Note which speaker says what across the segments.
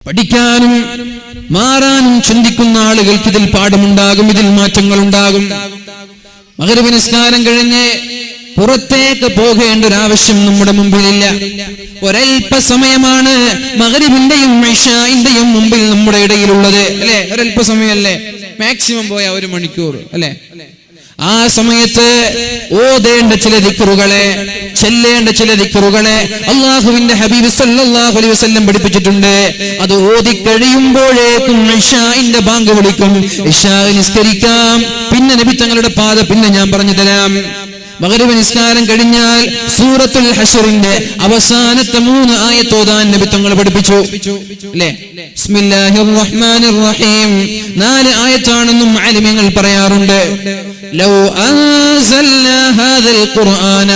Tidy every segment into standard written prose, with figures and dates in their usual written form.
Speaker 1: പഠിക്കാനും മാറാനും ചിന്തിക്കുന്ന ആളുകൾക്ക് ഇതിൽ പാഠമുണ്ടാകും, ഇതിൽ മാറ്റങ്ങൾ ഉണ്ടാകും. മഗ്‌രിബ് നിസ്കാരം കഴിഞ്ഞ് പുറത്തേക്ക് പോകേണ്ട ഒരു ആവശ്യം നമ്മുടെ മുമ്പിലില്ല. ഒരൽപ്പ സമയമാണ് മഗ്‌രിബിന്റെയും ഇശാഇന്റെയും മുമ്പിൽ നമ്മുടെ ഇടയിലുള്ളത്, അല്ലെ? ഒരൽപ്പ സമയമല്ലേ, മാക്സിമം പോയ 1 മണിക്കൂർ, അല്ലെ? ആ സമയത്ത് ഓതേണ്ട ചില ദിക്റുകളെ, ചെല്ലേണ്ട ചില ദിക്റുകളെ അല്ലാഹുവിന്റെ ഹബീബ് സല്ലല്ലാഹു അലൈഹി വസല്ലം പഠിപ്പിച്ചിട്ടുണ്ട്. അത് ഓതി കഴിയുമ്പോഴേക്കും ഇശാഇന്റെ ബാങ്ക് വിളിക്കും, ഇശാ നിസ്കരിക്കാം. പിന്നെ നബി തങ്ങളുടെ പാത പിന്നെ ഞാൻ പറഞ്ഞു തരാം. മഗ്‌രിബ് നിസ്കാരം കഴിഞ്ഞാൽ സൂറത്തുൽ ഹശ്റിന്റെ അവസാനത്തെ 3 ആയത്ത് ഓതാൻ നബി തങ്ങൾ പഠിപ്പിച്ചു, അല്ലേ? ബിസ്മില്ലാഹിർ റഹ്മാനിർ റഹീം 4 ആയത്താണെന്നും ആലിമീങ്ങൾ പറയാറുണ്ട്. ലൗ അൻസൽനാ ഹാദൽ ഖുർആന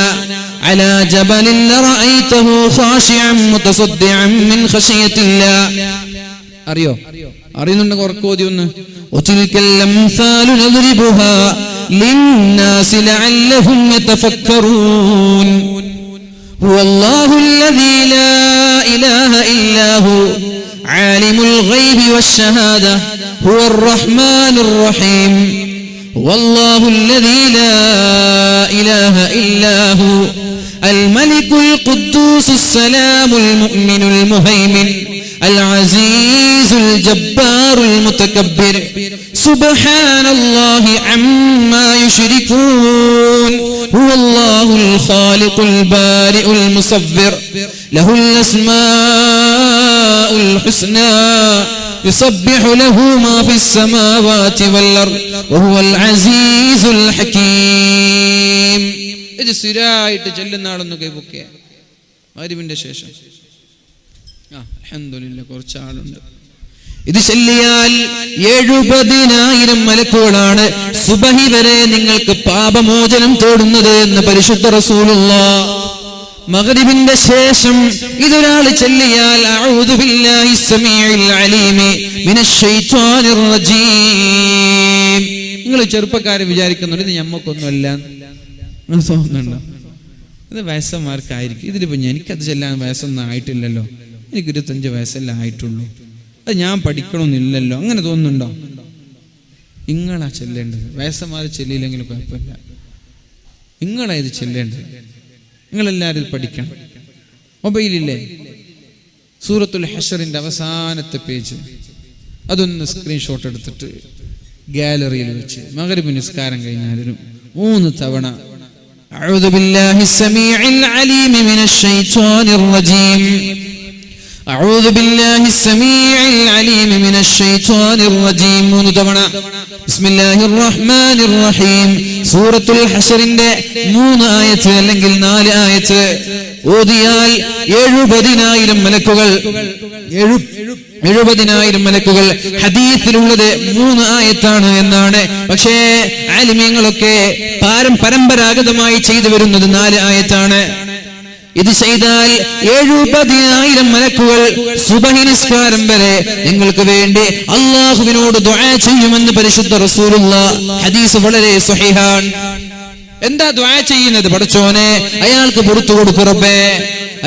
Speaker 1: അലാ ജബലിൻ ലറഅയ്തഹു ഖാശിഅൻ മുതസദ്ദിഅൻ മിൻ ഖശിയത്തില്ലാഹ്. അറിയുന്നുണ്ടെങ്കിൽ ഉറക്കെ ഓതി ഒന്ന്. വതിൽകൽ അംസാലു നദ്രിബുഹാ للناس لعلهم يتفكرون هو الله الذي لا إله إلا هو عالم الغيب والشهادة هو الرحمن الرحيم هو الله الذي لا إله إلا هو الملك القدوس السلام المؤمن المهيمن العزيز الجبار المتكبر سبحان الله عما يشركون هو الله الخالق البارئ المصور له الأسماء الحسنى يسبح له ما في السماوات والأرض وهو العزيز الحكيم. ഇത് സ്ഥിരമായിട്ട് ചെല്ലുന്ന ആളൊന്ന് കൈപൊക്കെ മഗ്‌രിബിന്റെ ശേഷം. അൽഹംദുലില്ലാഹ് കുറച്ച് ആളുണ്ട്. ഇത് ചൊല്ലിയാൽ 70,000 മലക്കുകളാണ് സുബഹി വരെ നിങ്ങൾക്ക് പാപമോചനം തേടുന്നത് എന്ന് പരിശുദ്ധ റസൂലുള്ളാഹ്. മഗ്‌രിബിന്റെ ശേഷം ഇതൊരാൾ ചൊല്ലിയാൽ അഊദു ബില്ലാഹി സമീഉൽ അലീമി മിനശ് ശൈത്വാനിർ റജീം. നിങ്ങൾ ചെറുപ്പക്കാരെ വിചാരിക്കുന്നുണ്ട് ഇത് ഞമ്മക്കൊന്നുമല്ല എന്ന് തോന്നുന്നുണ്ടോ? ഇത് വയസ്സന്മാർക്കായിരിക്കും. ഇതിലിപ്പോ എനിക്കത് ചെല്ലാൻ വയസ്സൊന്നും ആയിട്ടില്ലല്ലോ, എനിക്ക് 25 വയസ്സല്ലേ ആയിട്ടുള്ളൂ, അത് ഞാൻ പഠിക്കണമെന്നില്ലല്ലോ, അങ്ങനെ തോന്നുന്നുണ്ടോ? നിങ്ങളാ ചെല്ലേണ്ടത്. വയസ്സന്മാർ ചെല്ലിയില്ലെങ്കിലും കുഴപ്പമില്ല, നിങ്ങളാ ഇത് ചെല്ലേണ്ടത്. നിങ്ങളെല്ലാവരും ഇത് പഠിക്കണം. മൊബൈലില്ലേ സൂറത്തുൽ ഹശ്റിന്റെ അവസാനത്തെ പേജ്, അതൊന്ന് സ്ക്രീൻഷോട്ട് എടുത്തിട്ട് ഗാലറിയിൽ വെച്ച് മഗ്‌രിബ് നിസ്കാരം കഴിഞ്ഞാൽ 3 തവണ അഊദു ബില്ലാഹി സമീഉൽ അലീം മിനശ് ശൈത്വാനിർ റജീം أعوذ بالله السميع العليم من الشيطان الرجيم 3 തവണ. بسم الله الرحمن الرحيم സൂറത്തുൽ ഹശ്റിന്റെ 3 ആയത്ത് അല്ലെങ്കിൽ 4 ആയത്ത് ഓതിയാൽ 70,000 മലക്കുകൾ 70,000 മലക്കുകൾ. ഹദീസിലുള്ളത് 3 ആയത്താണ് എന്നാണ്. പക്ഷേ ആലിമീങ്ങളൊക്കെ പരമ്പരാഗതമായി ചെയ്തു വരുന്നത് 4 ആയത്താണ്. ഇത് ചെയ്താൽ 70,000 മലക്കുകൾ സുബഹി നിസ്കാരം വരെ നിങ്ങൾക്ക് വേണ്ടി അല്ലാഹുവിനോട് ദുആ ചെയ്യുമെന്ന് പരിശുദ്ധ റസൂലുള്ളാഹ്. ഹദീസ് വളരെ സ്വഹീഹാൻ. എന്താ ദുആ ചെയ്യുന്നത്? പടച്ചോനെ അയാൾക്ക് പുറത്തു കൊടുക്കു റബ്ബേ,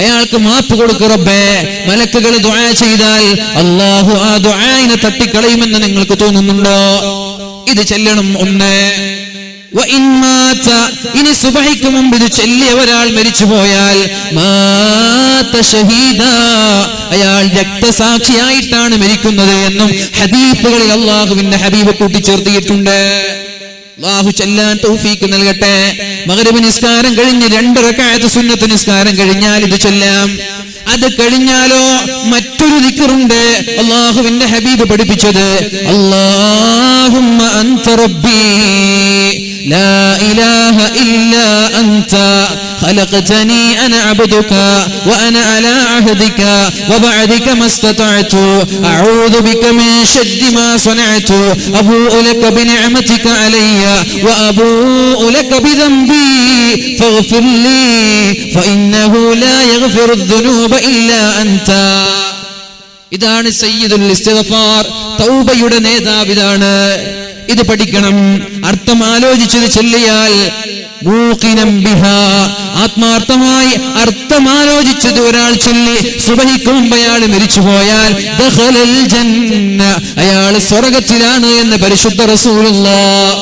Speaker 1: അയാൾക്ക് മാപ്പ് കൊടുക്കു റബ്ബേ. മലക്കുകൾ ദുആ ചെയ്താൽ അല്ലാഹു ആ ദുആയിനെ തട്ടിക്കളയുമെന്ന് നിങ്ങൾക്ക് തോന്നുന്നുണ്ടോ? ഇത് ചെല്ലണം. 1. ഇനി സുബഹിക്ക് മുമ്പ് ഇത് ചൊല്ലിയ ഒരാൾ മരിച്ചുപോയാൽ അയാൾ രക്തസാക്ഷിയായിട്ടാണ് മരിക്കുന്നത് എന്നും ഹദീസുകളിൽ അല്ലാഹുവിന്റെ ഹബീബ് കൂട്ടിച്ചേർത്തിയിട്ടുണ്ട്. അല്ലാഹു ചെല്ലാൻ തൗഫീക്ക് നൽകട്ടെ. മഗ്‌രിബ് നിസ്കാരം കഴിഞ്ഞ് 2 റക്അത്ത് സുന്നത്ത് നിസ്കാരം കഴിഞ്ഞാൽ ഇത് ചൊല്ലാം. അത് കഴിഞ്ഞാലോ മറ്റൊരു ദിക്റുണ്ട് അല്ലാഹുവിന്റെ ഹബീബ് പഠിപ്പിച്ചത്. അല്ലാഹുമ്മ അൻത റബ്ബി ലാ ഇലാഹ ഇല്ലാ അൻത خلقتني أنا عبدك وأنا على عهدك ووعدك ما استطعت أعوذ بك من شر ما صنعت أبوء لك بنعمتك علي وأبوء لك بذنبي فاغفر لي فإنه لا يغفر الذنوب إلا أنت. ഇതാണ് സയ്യിദുൽ ഇസ്തിഗ്ഫാർ. തൗബയുടെ നേതാവ് ഇതാണ്. ഇത് പഠിക്കണം. അർത്ഥം ആലോചിച്ചത് ചൊല്ലിയാൽ മൂഖിനം ബിഹാ, ആത്മാർത്ഥമായി അർത്ഥമാലോചിച്ചത് ഒരാൾ ചൊല്ലി സുബഹിക്ക് മുമ്പ് അയാൾ മരിച്ചുപോയാൽ ദഖലൽ ജന്ന, അയാൾ സ്വർഗത്തിലാണ് എന്ന് പരിശുദ്ധ റസൂലുള്ളാഹ്.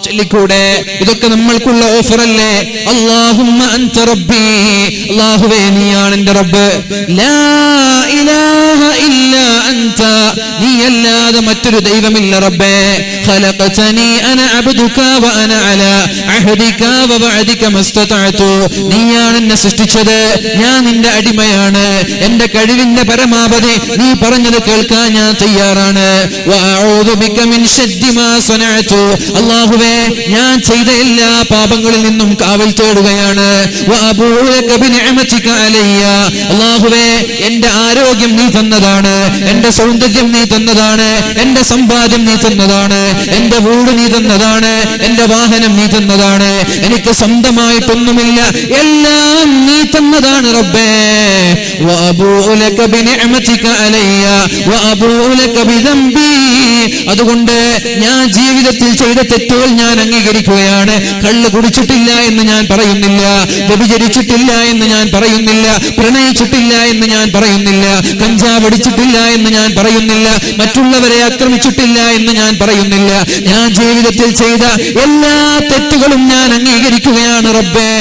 Speaker 1: ചൊല്ലിക്കൂടെ? ഇതൊക്കെ നമ്മൾക്കുള്ള ഓഫറല്ലേ? അല്ലാഹുമ്മ അൻത റബ്ബി, അല്ലാഹുവേ നീയാണ് എൻ്റെ റബ്ബ്. ലാ ഇലാഹ ഇല്ലാ അൻത, നീയല്ലാതെ മറ്റൊരു ദൈവമില്ല റബ്ബേ. ഖലഖതനി അന അബ്ദുക വ അന അലാ അഹദിക വ വഅദിക മസ്തതഅതു, നീയാണ് എന്നെ സൃഷ്ടിച്ചത്, ഞാൻ നിന്റെ അടിമയാണ്, എന്റെ കഴിവിന്റെ പരമാവധി നീ പറഞ്ഞത് കേൾക്കാൻ ഞാൻ തയ്യാറാണ്. വ അഊദു ബിക മിൻ ശദ്ദി മാ സനഅതു, അല്ലാഹുവേ ഞാൻ ചെയ്ത എല്ലാ പാപങ്ങളിൽ നിന്നും കാവൽ തേടുകയാണ്. അല്ലാഹുവേ എന്റെ ആരോഗ്യം നീ തന്നതാണ്, എന്റെ സൗന്ദര്യം നീ തന്നതാണ്, എന്റെ സമ്പാദ്യം നീ തന്നതാണ്, എന്റെ വീട് നീ തന്നതാണ്, എന്റെ വാഹനം നീ തന്നതാണ്, എനിക്ക് സ്വന്തമായിട്ടൊന്നുമില്ല, എല്ലാം നീ തന്നതാണ് റബ്ബേ. അതുകൊണ്ട് ഞാൻ ജീവിതത്തിൽ ചെയ്ത തെറ്റുകൾ ഞാൻ അംഗീകരിക്കുകയാണ്. കള്ള് കുടിച്ചിട്ടില്ല എന്ന് ഞാൻ പറയുന്നില്ല, വ്യഭിചരിച്ചിട്ടില്ല എന്ന് ഞാൻ പറയുന്നില്ല, പ്രണയിച്ചിട്ടില്ല എന്ന് ഞാൻ പറയുന്നില്ല, കഞ്ചാവ് അടിച്ചിട്ടില്ല എന്ന് ഞാൻ പറയുന്നില്ല, മറ്റുള്ളവരെ ആക്രമിച്ചിട്ടില്ല എന്ന് ഞാൻ പറയുന്നില്ല. ഞാൻ ജീവിതത്തിൽ ചെയ്ത എല്ലാ തെറ്റുകളും ഞാൻ അംഗീകരിക്കുകയാണ് റബ്ബേ.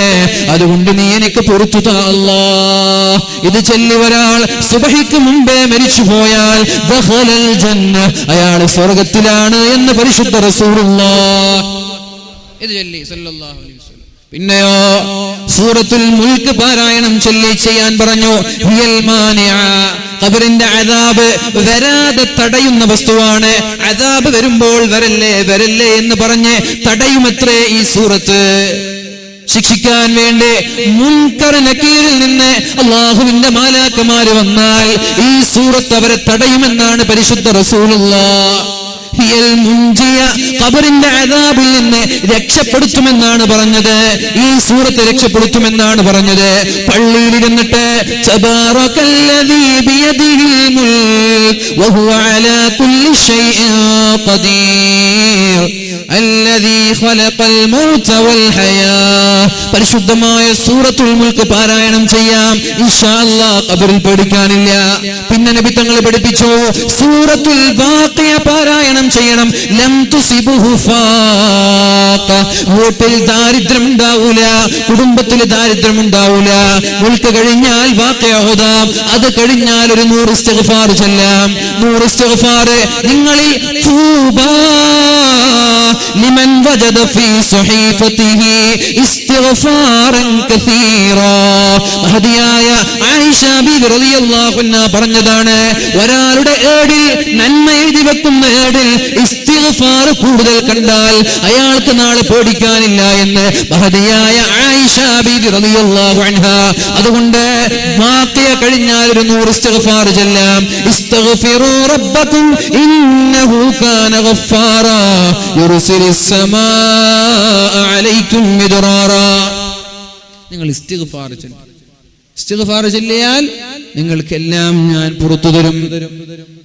Speaker 1: അതുകൊണ്ട് നീ എനിക്ക് പുറത്തു താ അല്ലാഹ്. ഇത് ചൊല്ലി ഒരാൾ സുബഹിക്ക് മുമ്പേ മരിച്ചുപോയാൽ ദഖലൽ ജന്ന, അയാൾ സ്വർഗത്തിലാണ് എന്ന് പരിശുദ്ധ റസൂലുള്ളാഹ് ഇത് ചൊല്ലി സല്ലല്ലാഹു അലൈഹി വസല്ലം. പിന്നെയോ സൂറത്തുൽ മുൽക്ക് പാരായണം ചൊല്ലി ചെയ്യാൻ പറഞ്ഞു. ഹിയൽ മാനിഅ, ഖബറിന്റെ അദാബ് വരാതെ തടയുന്ന വസ്തുവാണ്. അദാബ് വരുമ്പോൾ വരല്ലേ വരല്ലേ എന്ന് പറഞ്ഞ് തടയുമത്രേ ഈ സൂറത്ത്. ശിക്ഷിക്കാൻ വേണ്ടി മുൻകർ നക്കീറിൽ നിന്ന് അല്ലാഹുവിന്റെ മാലാക്കമാര് വന്നാൽ ഈ സൂറത്ത് അവരെ തടയുമെന്നാണ് പരിശുദ്ധ റസൂലുള്ളാഹ്. ഹിയൽ മുൻജിയ, ഖബറിന്റെ അദാബിൽ നിന്ന് രക്ഷപ്പെടുത്തുമെന്നാണ് പറഞ്ഞത്. ഈ സൂറത്ത് രക്ഷപ്പെടുത്തുമെന്നാണ് പറഞ്ഞത്. പള്ളിയിലിരുന്നിട്ട് തബാറകല്ലദീ ബിയദിഹിൽ മുൽക് വഹുവ അലാ കുല്ലി ഷൈഇൻ ഖദീർ അല്ലദീ ഖലഖൽ മൗത വൽ ഹയാ. പരിശുദ്ധമായ സൂറത്തുൽ മുൽക്ക് പാരായണം ചെയ്യാം ഇൻഷാ അല്ലാഹ്. ഖബറിൽ പേടിക്കാനില്ല. പിന്നെ നബി തങ്ങൾ പഠിപ്പിച്ചു സൂറത്തുൽ വാഖിയ പാരായണം ചെയ്യണം. ലം തുസിബുഹു ഫാഖ, വീട്ടിൽ ദാരിദ്ര്യം ഉണ്ടാവൂല, കുടുംബത്തിൽ ദാരിദ്ര്യം ഉണ്ടാവൂല. മുൽക്ക് കഴിഞ്ഞാൽ വാഖിയ ഓതാം, അത് കഴിഞ്ഞാൽ ഒരു 100 ഇസ്തിഗ്ഫാർ ചൊല്ലാം. 100 ഇസ്തിഗ്ഫാർ നിങ്ങളിൽ തൂബാ ലിമൻ വജദ ഫീ സ്വഹീഫതിഹി ഇസ്തിഗ്ഫാറൻ കസീറാ. മഹദിയായ ആയിഷ ബീവി റളിയല്ലാഹു അൻഹ പറഞ്ഞതാണ്, ഒരാളുടെ ഏടിൽ നന്മ എഴുതി വെക്കുന്ന ഏടിൽ ഇസ്തിഗ്ഫാർ കൂടുതൽ കണ്ടാൽ അയാൾക്ക് നാളെ പേടിക്കാനില്ല എന്ന് മഹദിയായ ആയിഷ ബീവി റളിയല്ലാഹു അൻഹ. അതുകൊണ്ട് വാഖിയ കഴിഞ്ഞാൽ ഒരു 100 ഇസ്തിഗ്ഫാർ ചൊല്ലാം. ഇസ്തഗ്ഫിറൂ റബ്ബക്കും ഇന്നഹു കാന ഗഫാറാ യുർസിലിസ് സമാഅ അലൈക്കും മിദ്റാറാ. നിങ്ങൾ ഇസ്തിഗ്ഫാർ ചൊല്ലുക. ഇസ്തിഗ്ഫാർ ചൊല്ലിയാൽ നിങ്ങൾക്കെല്ലാം ഞാൻ പുറത്തു തരും.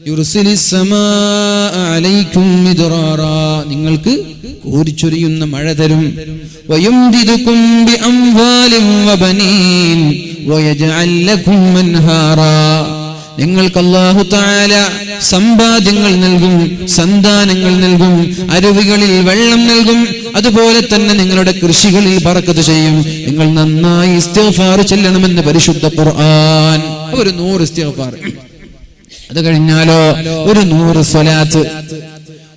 Speaker 1: യുർസിലിസ് സമാഅ അലൈക്കും മിദ്റാറാ, നിങ്ങൾക്ക് കോരിച്ചൊരിയുന്ന മഴ തരും. വയുംദിദുകും ബിഅംവാലിൻ വബനീൻ വയജ്അൽ ലക്കും അൻഹാറാ, നിങ്ങൾക്ക് അല്ലാഹു തആല സമ്പാദ്യങ്ങൾ നൽകും, സന്താനങ്ങൾ നൽകും, അരുവികളിൽ വെള്ളം നൽകും. അതുപോലെ തന്നെ നിങ്ങളുടെ കൃഷികളിൽ ബറക്കത്ത് ചെയ്യും. നിങ്ങൾ നന്നായി ഇസ്തിഗ്ഫാർ ചൊല്ലണമെന്ന് പരിശുദ്ധ ഖുർആൻ. ഒരു 100 ഇസ്തിഗ്ഫാർ. അത് കഴിഞ്ഞാലോ ഒരു 100 സ്വലാത്ത്.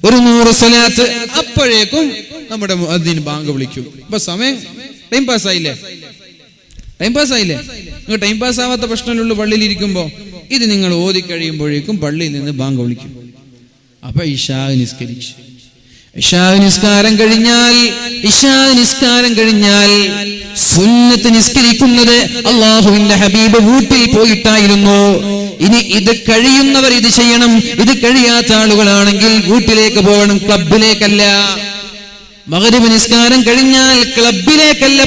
Speaker 1: ഒരു 100 സ്വലാത്ത്. അപ്പോഴേക്കും നമ്മുടെ മുഅദ്ദിൻ ബാങ്ക് വിളിക്കും. അപ്പൊ സമയം ടൈം പാസ് ആയില്ലേ? ടൈം പാസ് ആയില്ലേ? നിങ്ങൾ ടൈം പാസ് ആവാത്ത പ്രശ്നമുള്ള പള്ളിയിൽ ഇരിക്കുമ്പോ ഇത് നിങ്ങൾ ഓതി കഴിയുമ്പോഴേക്കും പള്ളിയിൽ നിന്ന് ബാങ്ക് വിളിക്കും. അപ്പൊ ഇശാ നിസ്കരിച്ചു. ഇശാ നിസ്കാരം കഴിഞ്ഞാൽ സുന്നത്ത് നിസ്കരിക്കുന്നത് അല്ലാഹുവിന്റെ ഹബീബ് വീട്ടിൽ പോയിട്ടായിരുന്നു. ഇനി ഇത് കഴിയുന്നവർ ഇത് ചെയ്യണം. ഇത് കഴിയാത്ത ആളുകളാണെങ്കിൽ വീട്ടിലേക്ക് പോകണം, ക്ലബിലേക്കല്ല. മഗ്രിബ് നിസ്കാരം കഴിഞ്ഞാൽ ക്ലബിലേക്കല്ല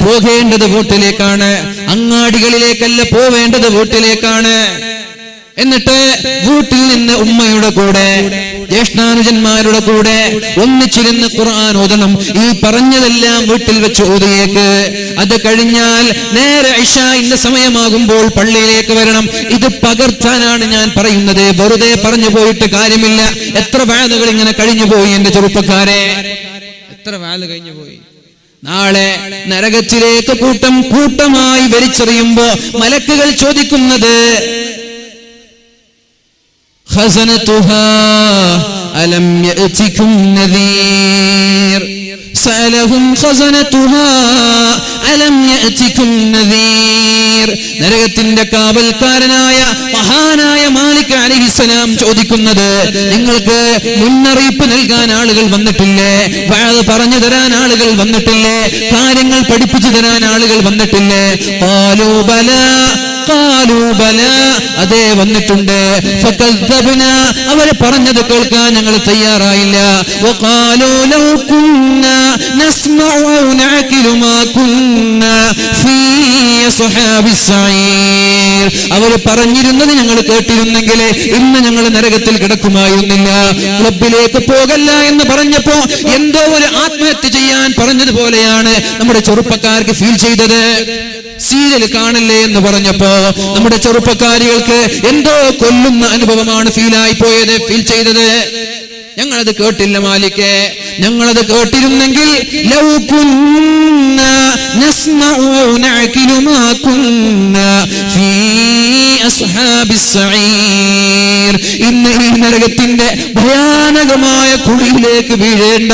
Speaker 1: പോകേണ്ടത് വീട്ടിലേക്കാണ്. അങ്ങാടികളിലേക്കല്ല പോവേണ്ടത് വീട്ടിലേക്കാണ്. എന്നിട്ട് വീട്ടിൽ നിന്ന് ഉമ്മയുടെ കൂടെ ജ്യേഷ്ഠാനുജന്മാരുടെ കൂടെ ഒന്നിച്ചിരുന്ന് ഖുർആൻ ഓതണം. ഈ പറഞ്ഞതെല്ലാം വീട്ടിൽ വെച്ച് ഓതിയേക്ക്. അത് കഴിഞ്ഞാൽ നേരെ ഇശാഇന്റെ സമയമാകുമ്പോൾ പള്ളിയിലേക്ക് വരണം. ഇത് പകർത്താനാണ് ഞാൻ പറയുന്നത്, വെറുതെ പറഞ്ഞു പോയിട്ട് കാര്യമില്ല. എത്ര വാലുകൾ ഇങ്ങനെ കഴിഞ്ഞു പോയി എന്റെ ചെറുപ്പക്കാരെ, എത്ര വാല് കഴിഞ്ഞു പോയി. നാളെ നരകത്തിലേക്ക് കൂട്ടം കൂട്ടമായി വലിച്ചെറിയുമ്പോ മലക്കുകൾ ചോദിക്കുന്നത് ഖസനതുഹാ അലം യഅതികും നദീർ സഅലഹും ഖസനതുഹാ അലം യഅതികും നദീർ. നരകത്തിന്റെ കാവൽക്കാരനായ മഹാനായ മാലിക് അലൈഹിസ്സലാം ചോദിക്കുന്നത്, നിങ്ങൾക്ക് മുന്നറിയിപ്പ് നൽകാൻ ആളുകൾ വന്നിട്ടില്ലേ? വഅദ് പറഞ്ഞു തരാൻ ആളുകൾ വന്നിട്ടില്ലേ? കാര്യങ്ങൾ പഠിപ്പിച്ചു തരാൻ ആളുകൾ വന്നിട്ടില്ലേ? ഖാലൂ ബലാ ഖാലൂ ബലാ, അതേ വന്നിട്ടുണ്ട്. ഫകദ്ദബ്നാ, അവർ പറഞ്ഞത് കേൾക്കാൻ ഞങ്ങൾ തയ്യാറായില്ല. വഖാലൂ ലൗ കുന്നാ നസ്മഉ ഔ നഅഖിലു മാ കുന്നാ ഫീ അസ്ഹാബിസ് സഈർ, അവർ പറഞ്ഞിരുന്നത് ഞങ്ങൾ കേട്ടിരുന്നെങ്കിൽ ഇന്ന് ഞങ്ങൾ നരകത്തിൽ കിടക്കുമായിരുന്നില്ല. ക്ലബിലേക്ക് പോകല്ല എന്ന് പറഞ്ഞപ്പോ എന്തോ ഒരു ആത്മഹത്യ ചെയ്യാൻ പറഞ്ഞതുപോലെയാണ് നമ്മുടെ ചെറുപ്പക്കാർക്ക് ഫീൽ ചെയ്തത്. സീരിയൽ കാണല്ലേ എന്ന് പറഞ്ഞപ്പോ നമ്മുടെ ചെറുപ്പക്കാരികൾക്ക് എന്തോ കൊല്ലുന്ന അനുഭവമാണ് ഫീൽ ചെയ്തത്. ഞങ്ങളത് കേട്ടില്ല മാലിക്കേ, ഞങ്ങളത് കേട്ടിരുന്നെങ്കിൽ ലൗ കുന്നാ നസ്മഉ ഔ നഅഖിലു മാ കുന്നാ ഫീ അസ്ഹാബിസ് സഈർ, ഇന്ന് ഈ നരകത്തിന്റെ ഭയാനകമായ കുഴിയിലേക്ക് വീഴേണ്ട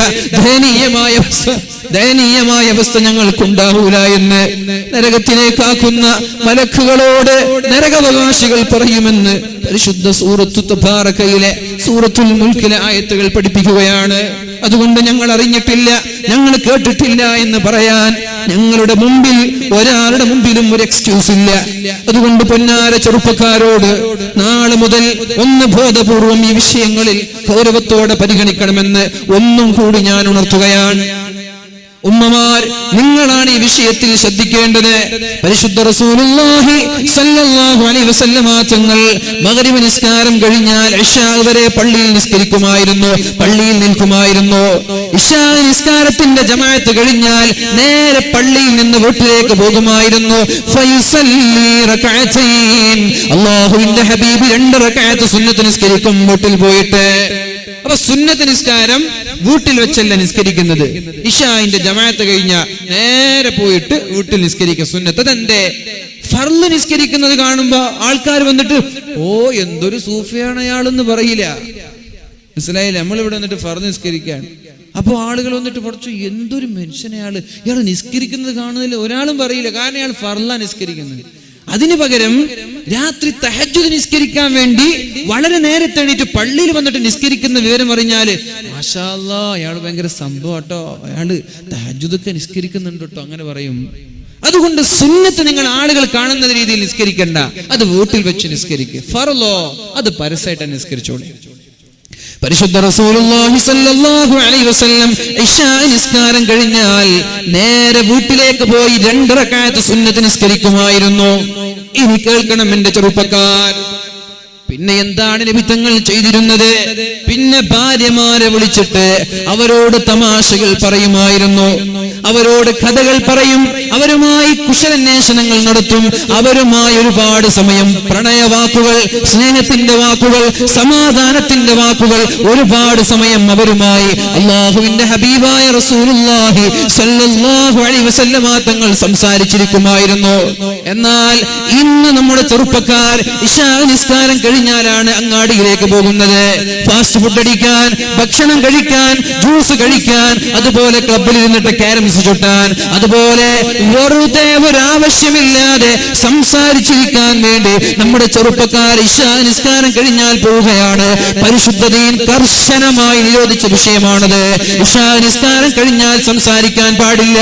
Speaker 1: ദയനീയമായ അവസ്ഥ ഞങ്ങൾക്കുണ്ടാവൂല എന്ന് നരകത്തിലേക്കാക്കുന്ന മലക്കുകളോട് നരകാവകാശികൾ പറയുമെന്ന് പരിശുദ്ധ സൂറത്തു തബാറകയിലെ സൂറത്തുൽ മുൽക്കിലെ ആയത്തുകൾ പഠിപ്പിക്കുകയാണ്. അതുകൊണ്ട് ഞങ്ങൾ അറിഞ്ഞിട്ടില്ല, ഞങ്ങൾ കേട്ടിട്ടില്ല എന്ന് പറയാൻ ഞങ്ങളുടെ മുമ്പിൽ ഒരാളുടെ മുമ്പിലും ഒരു എക്സ്ക്യൂസ് ഇല്ല. അതുകൊണ്ട് പൊന്നാര ചെറുപ്പക്കാരോട് നാളെ മുതൽ ഒന്ന് ബോധപൂർവം ഈ വിഷയങ്ങളിൽ ഗൗരവത്തോടെ പരിഗണിക്കണമെന്ന് ഒന്നും കൂടി ഞാൻ ഉണർത്തുകയാണ്. ഉമ്മമാർ, നിങ്ങളാണ് ഈ വിഷയത്തിൽ ശ്രദ്ധിക്കേണ്ടത്. പരിശുദ്ധ റസൂലുള്ളാഹി സ്വല്ലല്ലാഹു അലൈഹി വസല്ലമ തങ്ങൾ മഗ്രിബ് നിസ്കാരം കഴിഞ്ഞാൽ ഇശാ വരെ പള്ളിയിൽ നിസ്കരിക്കുമായിരുന്നു, പള്ളിയിൽ നിൽക്കുമായിരുന്നു. ഇശാ നിസ്കാരത്തിന്റെ ജമാഅത്ത് കഴിഞ്ഞാൽ നേരെ പള്ളിയിൽ നിന്ന് വീട്ടിലേക്ക് പോകുമായിരുന്നു. ഫയുസല്ലി റകഅതൈൻ, അല്ലാഹുവിന്റെ ഹബീബ് 2 റകഅത്ത് സുന്നത്ത് നിസ്കരിക്കും വീട്ടിൽ പോയിട്ട്. അപ്പൊ സുന്നത്ത് നിസ്കാരം വീട്ടിൽ വെച്ചല്ല നിസ്കരിക്കുന്നത്. ഇശാഇന്റെ ജമാഅത്ത് കഴിഞ്ഞ നേരെ പോയിട്ട് വീട്ടിൽ നിസ്കരിക്കുക സുന്നത്ത്. അതെന്തേ? ഫർള് നിസ്കരിക്കുന്നത് കാണുമ്പോ ആൾക്കാർ വന്നിട്ട് ഓ എന്തൊരു സൂഫിയാണ് അയാളെന്ന് പറയില്ല, മനസ്സിലായില്ല? നമ്മളിവിടെ വന്നിട്ട് ഫർള് നിസ്കരിക്കാൻ, അപ്പൊ ആളുകൾ വന്നിട്ട് പഠിച്ചു എന്തൊരു മനുഷ്യനയാള്, ഇയാൾ നിസ്കരിക്കുന്നത് കാണുന്നില്ല, ഒരാളും പറയില്ല. കാരണം ഇയാൾ ഫർള നിസ്കരിക്കുന്നത്. അതിനു പകരം രാത്രി തഹജ്ജുദ് നിസ്കരിക്കാൻ വേണ്ടി വളരെ നേരത്തെ എണീറ്റ് പള്ളിയിൽ വന്നിട്ട് നിസ്കരിക്കുന്ന വിവരം അറിഞ്ഞാല് മാഷാ അല്ലാഹ് അയാൾ ഭയങ്കര സംഭവം കേട്ടോ, അയാള് തഹജ്ജുദൊക്കെ നിസ്കരിക്കുന്നുണ്ട് കേട്ടോ, അങ്ങനെ പറയും. അതുകൊണ്ട് സുന്നത്ത് നിങ്ങൾ ആളുകൾ കാണുന്ന രീതിയിൽ നിസ്കരിക്കണ്ട, അത് വീട്ടിൽ വെച്ച് നിസ്കരിക്കുക. ഫർളോ അത് പരസ്യമായിട്ട് നിസ്കരിച്ചോളൂ. പരിശുദ്ധ റസൂലുള്ളാഹി സ്വല്ലല്ലാഹു അലൈഹി വസല്ലം ഇശാ നിസ്കാരം കഴിഞ്ഞാൽ നേരെ വീട്ടിലേക്ക് പോയി 2 റകഅത്ത് സുന്നത്ത് നിസ്കരിക്കുമായിരുന്നു. ഇനി കേൾക്കണം എന്റെ ചെറുപ്പക്കാർ, പിന്നെ എന്താണ് നബി തങ്ങൾ ചെയ്തിരുന്നത്? പിന്നെ ഭാര്യമാരെ വിളിച്ചിട്ട് അവരോട് തമാശകൾ പറയുമായിരുന്നു, അവരോട് കഥകൾ പറയും, അവരുമായി കുശലാന്വേഷണങ്ങൾ നടത്തും, അവരുമായി ഒരുപാട് സമയം പ്രണയവാക്കുകൾ, സ്നേഹത്തിന്റെ വാക്കുകൾ, സമാധാനത്തിന്റെ വാക്കുകൾ, ഒരുപാട് സമയം അവരുമായി അല്ലാഹുവിന്റെ ഹബീബായ റസൂലുള്ളാഹി സ്വല്ലല്ലാഹു അലൈഹി വസല്ലമ തങ്ങൾ സംസാരിച്ചിരിക്കുമായിരുന്നു. എന്നാൽ ഇന്ന് നമ്മുടെ ചെറുപ്പക്കാർ ഇശാ നിസ്കാരം കഴിഞ്ഞാലാണ് അങ്ങാടിയിലേക്ക് പോകുന്നത്. ഫാസ്റ്റ് ഫുഡ് അടിക്കാൻ, ഭക്ഷണം കഴിക്കാൻ, ജ്യൂസ് കഴിക്കാൻ, അതുപോലെ ക്ലബിൽ ഇരുന്നിട്ട് ക്യാരംസ് ചുട്ടാൻ, അതുപോലെ വെറുതെ ഒരാവശ്യമില്ലാതെ സംസാരിച്ചിരിക്കാൻ വേണ്ടി നമ്മുടെ ചെറുപ്പക്കാർ ഇശാ നിസ്കാരം കഴിഞ്ഞാൽ പോവുകയാണ്. പരിശുദ്ധ ദീൻ കർശനമായി നിരോധിച്ച വിഷയമാണത്. ഇശാ നിസ്കാരം കഴിഞ്ഞാൽ സംസാരിക്കാൻ പാടില്ല.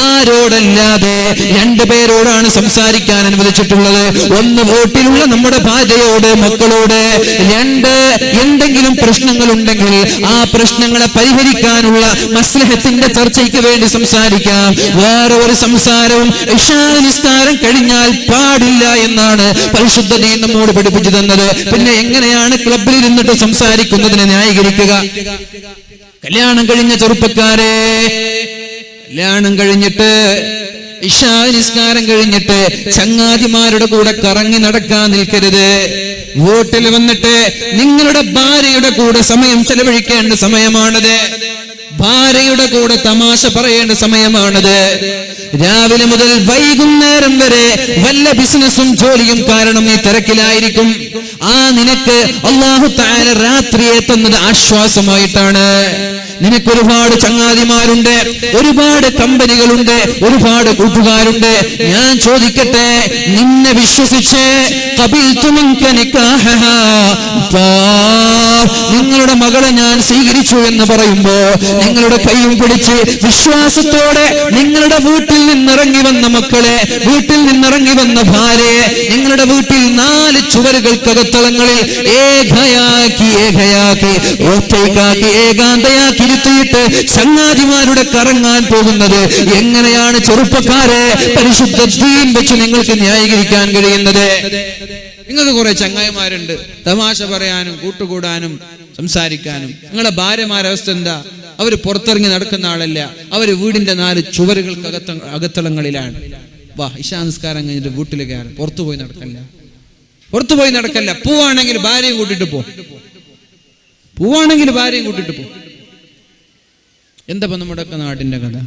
Speaker 1: ആരോടല്ലാതെ 2 പേരോടാണ് സംസാരിക്കുന്നത്. സംസാരിക്കാൻ അനുവദിച്ചിട്ടുള്ളത്? ഒന്ന്, വീട്ടിലുള്ള നമ്മുടെ ഭാര്യയോട്, മക്കളോട്. രണ്ട്, എന്തെങ്കിലും പ്രശ്നങ്ങൾ ഉണ്ടെങ്കിൽ ആ പ്രശ്നങ്ങളെ പരിഹരിക്കാനുള്ള മസ്ലഹത്തിന്റെ ചർച്ചയ്ക്ക് വേണ്ടി സംസാരിക്കാം. വേറെ ഒരു സംസാരവും ഇശാ നിസ്കാരം കഴിഞ്ഞാൽ പാടില്ല എന്നാണ് പരിശുദ്ധ ദീൻ നമ്മോട് പഠിപ്പിച്ചു തന്നത്. പിന്നെ എങ്ങനെയാണ് ക്ലബിൽ ഇരുന്നിട്ട് സംസാരിക്കുന്നതിനെ ന്യായീകരിക്കുക? കല്യാണം കഴിഞ്ഞ ചെറുപ്പക്കാരെ, കല്യാണം കഴിഞ്ഞിട്ട് ഇശാ നിസ്കാരം കഴിഞ്ഞിട്ട് ചങ്ങാതിമാരുടെ കൂടെ കറങ്ങി നടക്കാൻ നിൽക്കരുത്. വീട്ടിൽ വന്നിട്ട് നിങ്ങളുടെ ഭാര്യയുടെ കൂടെ സമയം ചെലവഴിക്കേണ്ട സമയമാണത്. ഭാര്യയുടെ കൂടെ തമാശ പറയേണ്ട സമയമാണത്. രാവിലെ മുതൽ വൈകുന്നേരം വരെ വല്ല ബിസിനസ്സും ജോലിയും കാരണം നീ തിരക്കിലായിരിക്കും. ആ നിനക്ക് അല്ലാഹു തആല രാത്രിയെ തന്നത് ആശ്വാസമായിട്ടാണ്. നിനക്ക് ഒരുപാട് ചങ്ങാതിമാരുണ്ട്, ഒരുപാട് കമ്പനികളുണ്ട്, ഒരുപാട് കൂട്ടുകാരുണ്ട്. ഞാൻ ചോദിക്കട്ടെ, നിന്നെ വിശ്വസിച്ച് നിങ്ങളുടെ മകളെ ഞാൻ സ്വീകരിച്ചു എന്ന് പറയുമ്പോ നിങ്ങളുടെ കൈയും പിടിച്ച് വിശ്വാസത്തോടെ നിങ്ങളുടെ വീട്ടിൽ നിന്നിറങ്ങി വന്ന മക്കളെ, വീട്ടിൽ നിന്നിറങ്ങി വന്ന ഭാര്യയെ നിങ്ങളുടെ വീട്ടിൽ 4 ചുവരുകൾക്കകത്തളങ്ങളിൽ ഏകയാക്കി ഒറ്റയ്ക്കാക്കി ഏകാന്തയാക്കി ഇരുത്തിയിട്ട് ചങ്ങാതിമാരുടെ കറങ്ങാൻ പോകുന്നത് എങ്ങനെയാണ് ചെറുപ്പക്കാരെ പരിശുദ്ധ ദീൻ വെച്ച് നിങ്ങൾക്ക് ന്യായീകരിക്കാൻ കഴിയുന്നത്? നിങ്ങൾക്ക് കുറെ ചങ്ങായിമാരുണ്ട്, തമാശ പറയാനും കൂട്ടുകൂടാനും സംസാരിക്കാനും. നിങ്ങളുടെ ഭാര്യമാരുടെ അവസ്ഥ എന്താ? അവര് പുറത്തിറങ്ങി നടക്കുന്ന ആളല്ല, അവര് വീടിന്റെ 4 ചുവരുകൾക്ക് അകത്തളങ്ങളിലാണ്. വാ, ഇശാ നിസ്കാരം കഴിഞ്ഞിട്ട് വീട്ടിലേക്ക് പുറത്തുപോയി നടക്കല്ല. പൂവാണെങ്കിൽ ഭാര്യയും കൂട്ടിട്ട് പോ. എന്താ നമ്മുടെ ഒക്കെ നാട്ടിന്റെ കഥ?